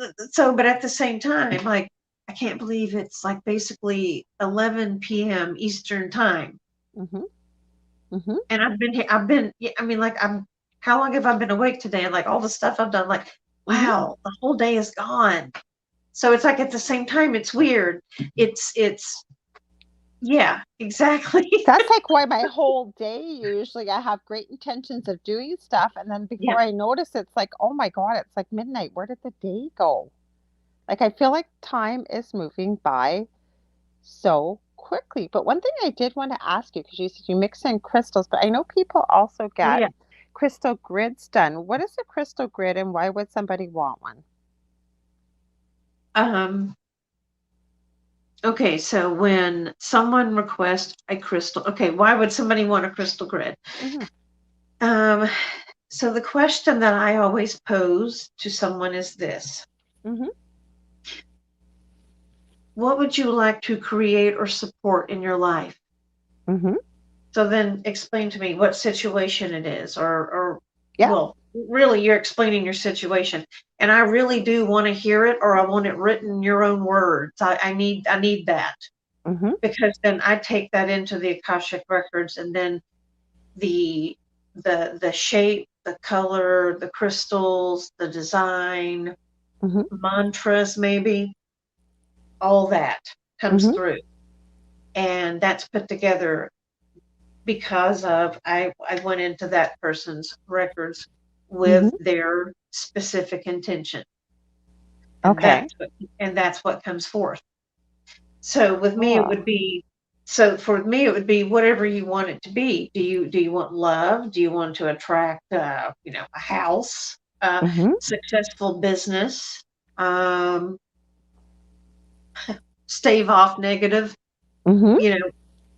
but at the same time, like, I can't believe it's like basically 11 p.m. Eastern time. Hmm. Hmm. And yeah, I mean, like, how long have I been awake today? And like all the stuff I've done, like, Hmm. wow, the whole day is gone. So it's like at the same time, it's weird. Yeah, exactly. That's like why my whole day usually I have great intentions of doing stuff, and then Yeah, before I notice, it's like, oh my God, it's like midnight. Where did the day go? Like I feel like time is moving by so quickly. But one thing I did want to ask you, because you said you mix in crystals, but I know people also oh get yeah. crystal grids done. What is a crystal grid and why would somebody want one? Um, okay, so when someone requests a crystal, okay, why would somebody want a crystal grid? Hmm. Um, so the question that I always pose to someone is this: Hmm. what would you like to create or support in your life? Hmm. So then explain to me what situation it is, or Yeah. well, really, you're explaining your situation, and I really do want to hear it, or I want it written in your own words. I need that Hmm. because then I take that into the Akashic records, and then the the shape, the color, the crystals, the design, Hmm. mantras, maybe all that comes Hmm. through, and that's put together because of I went into that person's records with Hmm. their specific intention, and Okay. that's what comes forth. So with me, it Cool. would be so for me it would be whatever you want it to be. Do you want love? Do you want to attract a house, Hmm. successful business, um, stave off negative, Hmm. you know,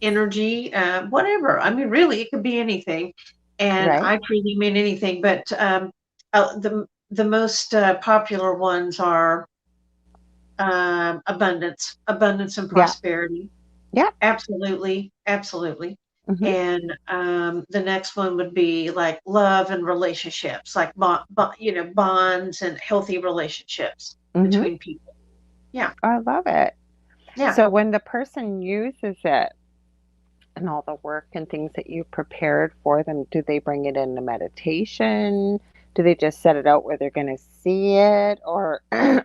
energy, whatever. I mean, really, it could be anything, and Right. I truly mean anything. But the most popular ones are abundance and Yeah. prosperity. Yeah. Absolutely, absolutely. Hmm. And the next one would be like love and relationships, like bonds and healthy relationships Hmm. between people. Yeah, I love it. yeah, So when the person uses it, and all the work and things that you prepared for them, do they bring it into meditation? Do they just set it out where they're going to see it? Or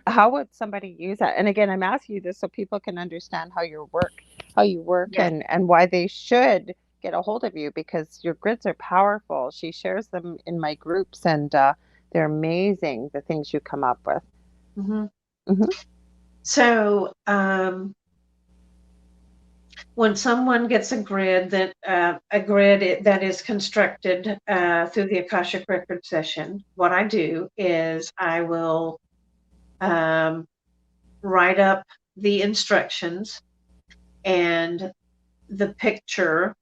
how would somebody use that? And again, I'm asking you this so people can understand how you work yeah. and why they should get a hold of you because your grids are powerful. She shares them in my groups and they're amazing, the things you come up with. Hmm. Hmm. So, when someone gets a grid that is constructed through the Akashic Record session, what I do is I will um, write up the instructions and the picture.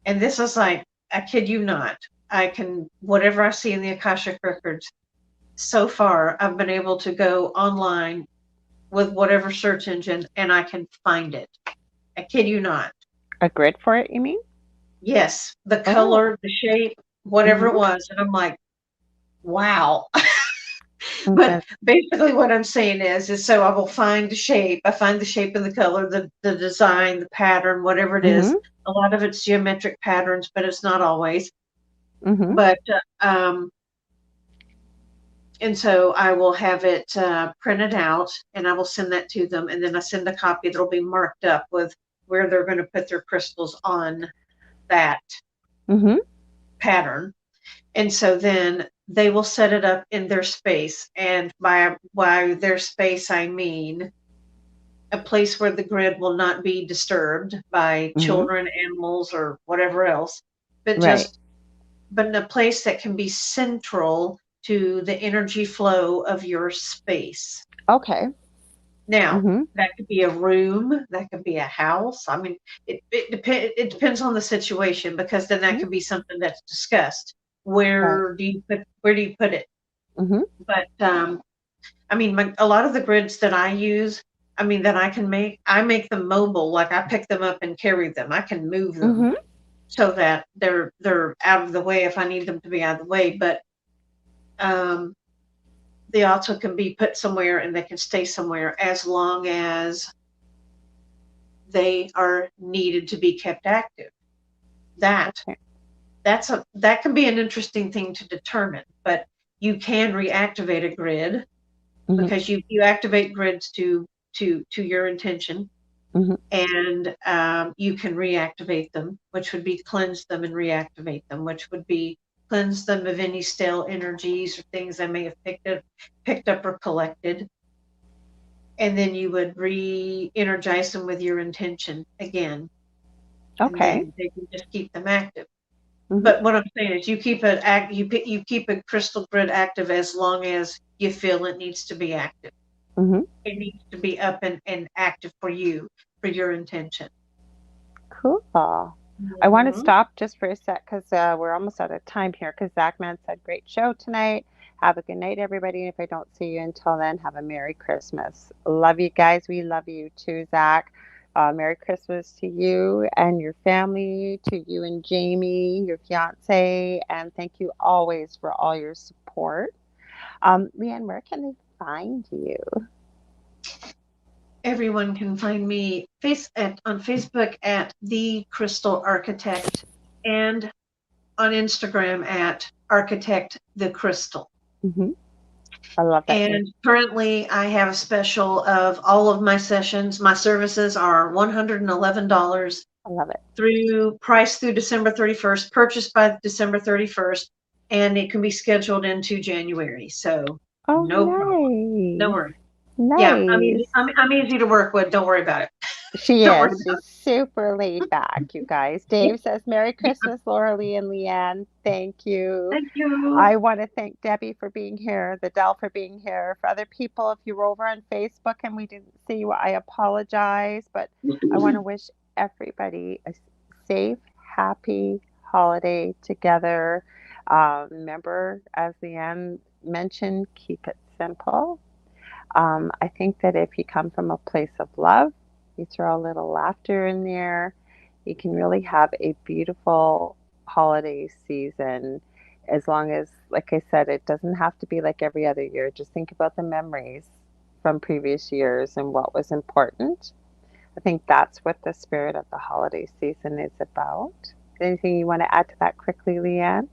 And this is like, I kid you not, I can, whatever I see in the Akashic Records, so far, I've been able to go online with whatever search engine and I can find it. I kid you not. A grid for it, you mean? Yes, the Oh. color, the shape, whatever it Mhm. was. And I'm like, wow. But Okay. basically what I'm saying is so I will find the shape. I find the shape and the color, the design, the pattern, whatever it is. Mhm. A lot of it's geometric patterns, but it's not always. Mhm. But and so I will have it printed out and I will send that to them. And then I send a copy that'll be marked up with where they're going to put their crystals on that Mhm. pattern. And so then they will set it up in their space. And by their space, I mean a place where the grid will not be disturbed by Mhm. children, animals, or whatever else, but Right. but in a place that can be central to the energy flow of your space. Okay. Now, Mhm. that could be a room, that could be a house. I mean, it depends on the situation because then that Mhm. could be something that's discussed. Right. Where do you put it? Mhm. But I mean, a lot of the grids that I use, I mean, that I make them mobile. Like I pick them up and carry them. I can move them Mhm. so that they're out of the way if I need them to be out of the way. But um, they also can be put somewhere and they can stay somewhere as long as they are needed to be kept active. That Okay. that can be an interesting thing to determine, but you can reactivate a grid Mhm. because you activate grids to your intention, Mhm. and you can reactivate them, which would be cleanse them and reactivate them, which would be cleanse them of any stale energies or things I may have picked up or collected, and then you would re-energize them with your intention again, and Okay. then they can just keep them active. Mhm. But what I'm saying is, you keep a crystal grid active as long as you feel it needs to be active. Mhm. It needs to be up and active for you, for your intention. Cool. I want to Hmm. stop just for a sec because we're almost out of time here. Because Zachman said, "Great show tonight. Have a good night, everybody. And if I don't see you until then, have a Merry Christmas. Love you guys. We love you too, Zach. Merry Christmas to you and your family, to you and Jamie, your fiance, and thank you always for all your support. Leigh Ann, where can they find you? Everyone can find me on Facebook at The Crystal Architect and on Instagram at Architect the Crystal. Hmm. I love that name. And currently, I have a special of all of my sessions. My services are $111 I love it. through December 31st, purchased by December 31st, and it can be scheduled into January. So Oh, no problem. Don't nice. worry. Yeah, Nice. I'm easy to work with. Don't worry about it. She Don't worry is. about She's super laid back, you guys. Dave says, Merry it. Christmas, Lorilei and Leigh Ann. Thank you. Thank you. I want to thank Debbie for being here, the Dell for being here. For other people, if you were over on Facebook and we didn't see you, I apologize. But I want to wish everybody a safe, happy holiday together. Remember, as Leigh Ann mentioned, keep it simple. I think that if you come from a place of love, you throw a little laughter in there, you can really have a beautiful holiday season as long as, like I said, it doesn't have to be like every other year. Just think about the memories from previous years and what was important. I think that's what the spirit of the holiday season is about. Anything you want to add to that quickly, Leigh Ann?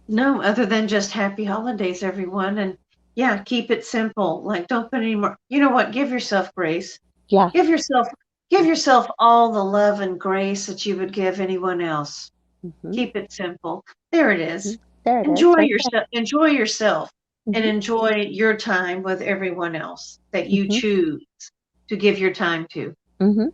No, other than just happy holidays, everyone. And yeah, keep it simple. Like, don't put any more. You know what? Give yourself grace. Yes. Give yourself, give yourself all the love and grace that you would give anyone else. Hmm. Keep it simple. There it is. There it is, Enjoy right there. yourself. Enjoy yourself, and Hmm. enjoy your time with everyone else that you Hmm. choose to give your time to. Hmm.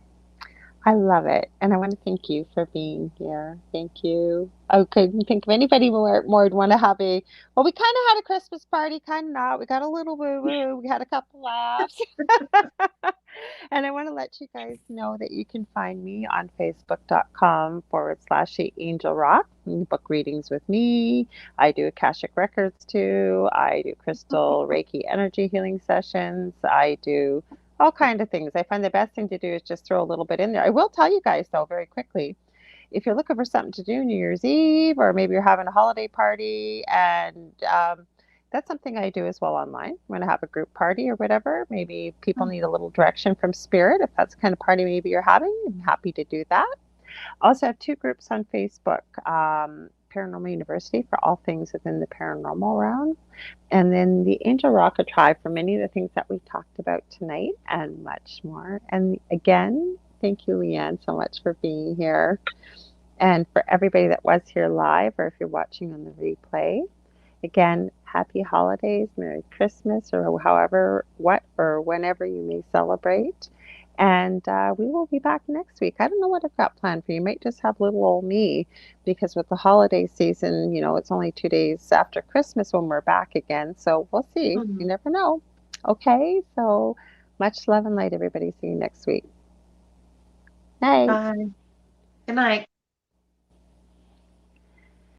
I love it. And I want to thank you for being here. Thank you. I couldn't think of anybody more would want to have well, we kind of had a Christmas party, kind of not. We got a little woo woo. We had a couple laughs. And I want to let you guys know that you can find me on facebook.com/, the Angel Rock. You can book readings with me. I do Akashic Records too. I do crystal Reiki energy healing sessions. I do all kind of things. I find the best thing to do is just throw a little bit in there. I will tell you guys though very quickly, if you're looking for something to do New Year's Eve, or maybe you're having a holiday party, and that's something I do as well online when I have a group party or whatever. Maybe people need a little direction from spirit. If that's the kind of party maybe you're having, I'm happy to do that. Also have two groups on Facebook, Paranormal University for all things within the paranormal realm, and then the Angel Rocket Tribe for many of the things that we talked about tonight and much more. And again, thank you, Leigh Ann, so much for being here. And for everybody that was here live, or if you're watching on the replay, again, happy holidays, Merry Christmas, or however, what, or whenever you may celebrate. And we will be back next week. I don't know what I've got planned for you. You might just have little old me, because with the holiday season, it's only 2 days after Christmas when we're back again. So we'll see. You Mhm. never know. Okay, so much love and light, everybody. See you next week. Night. Bye. Good night.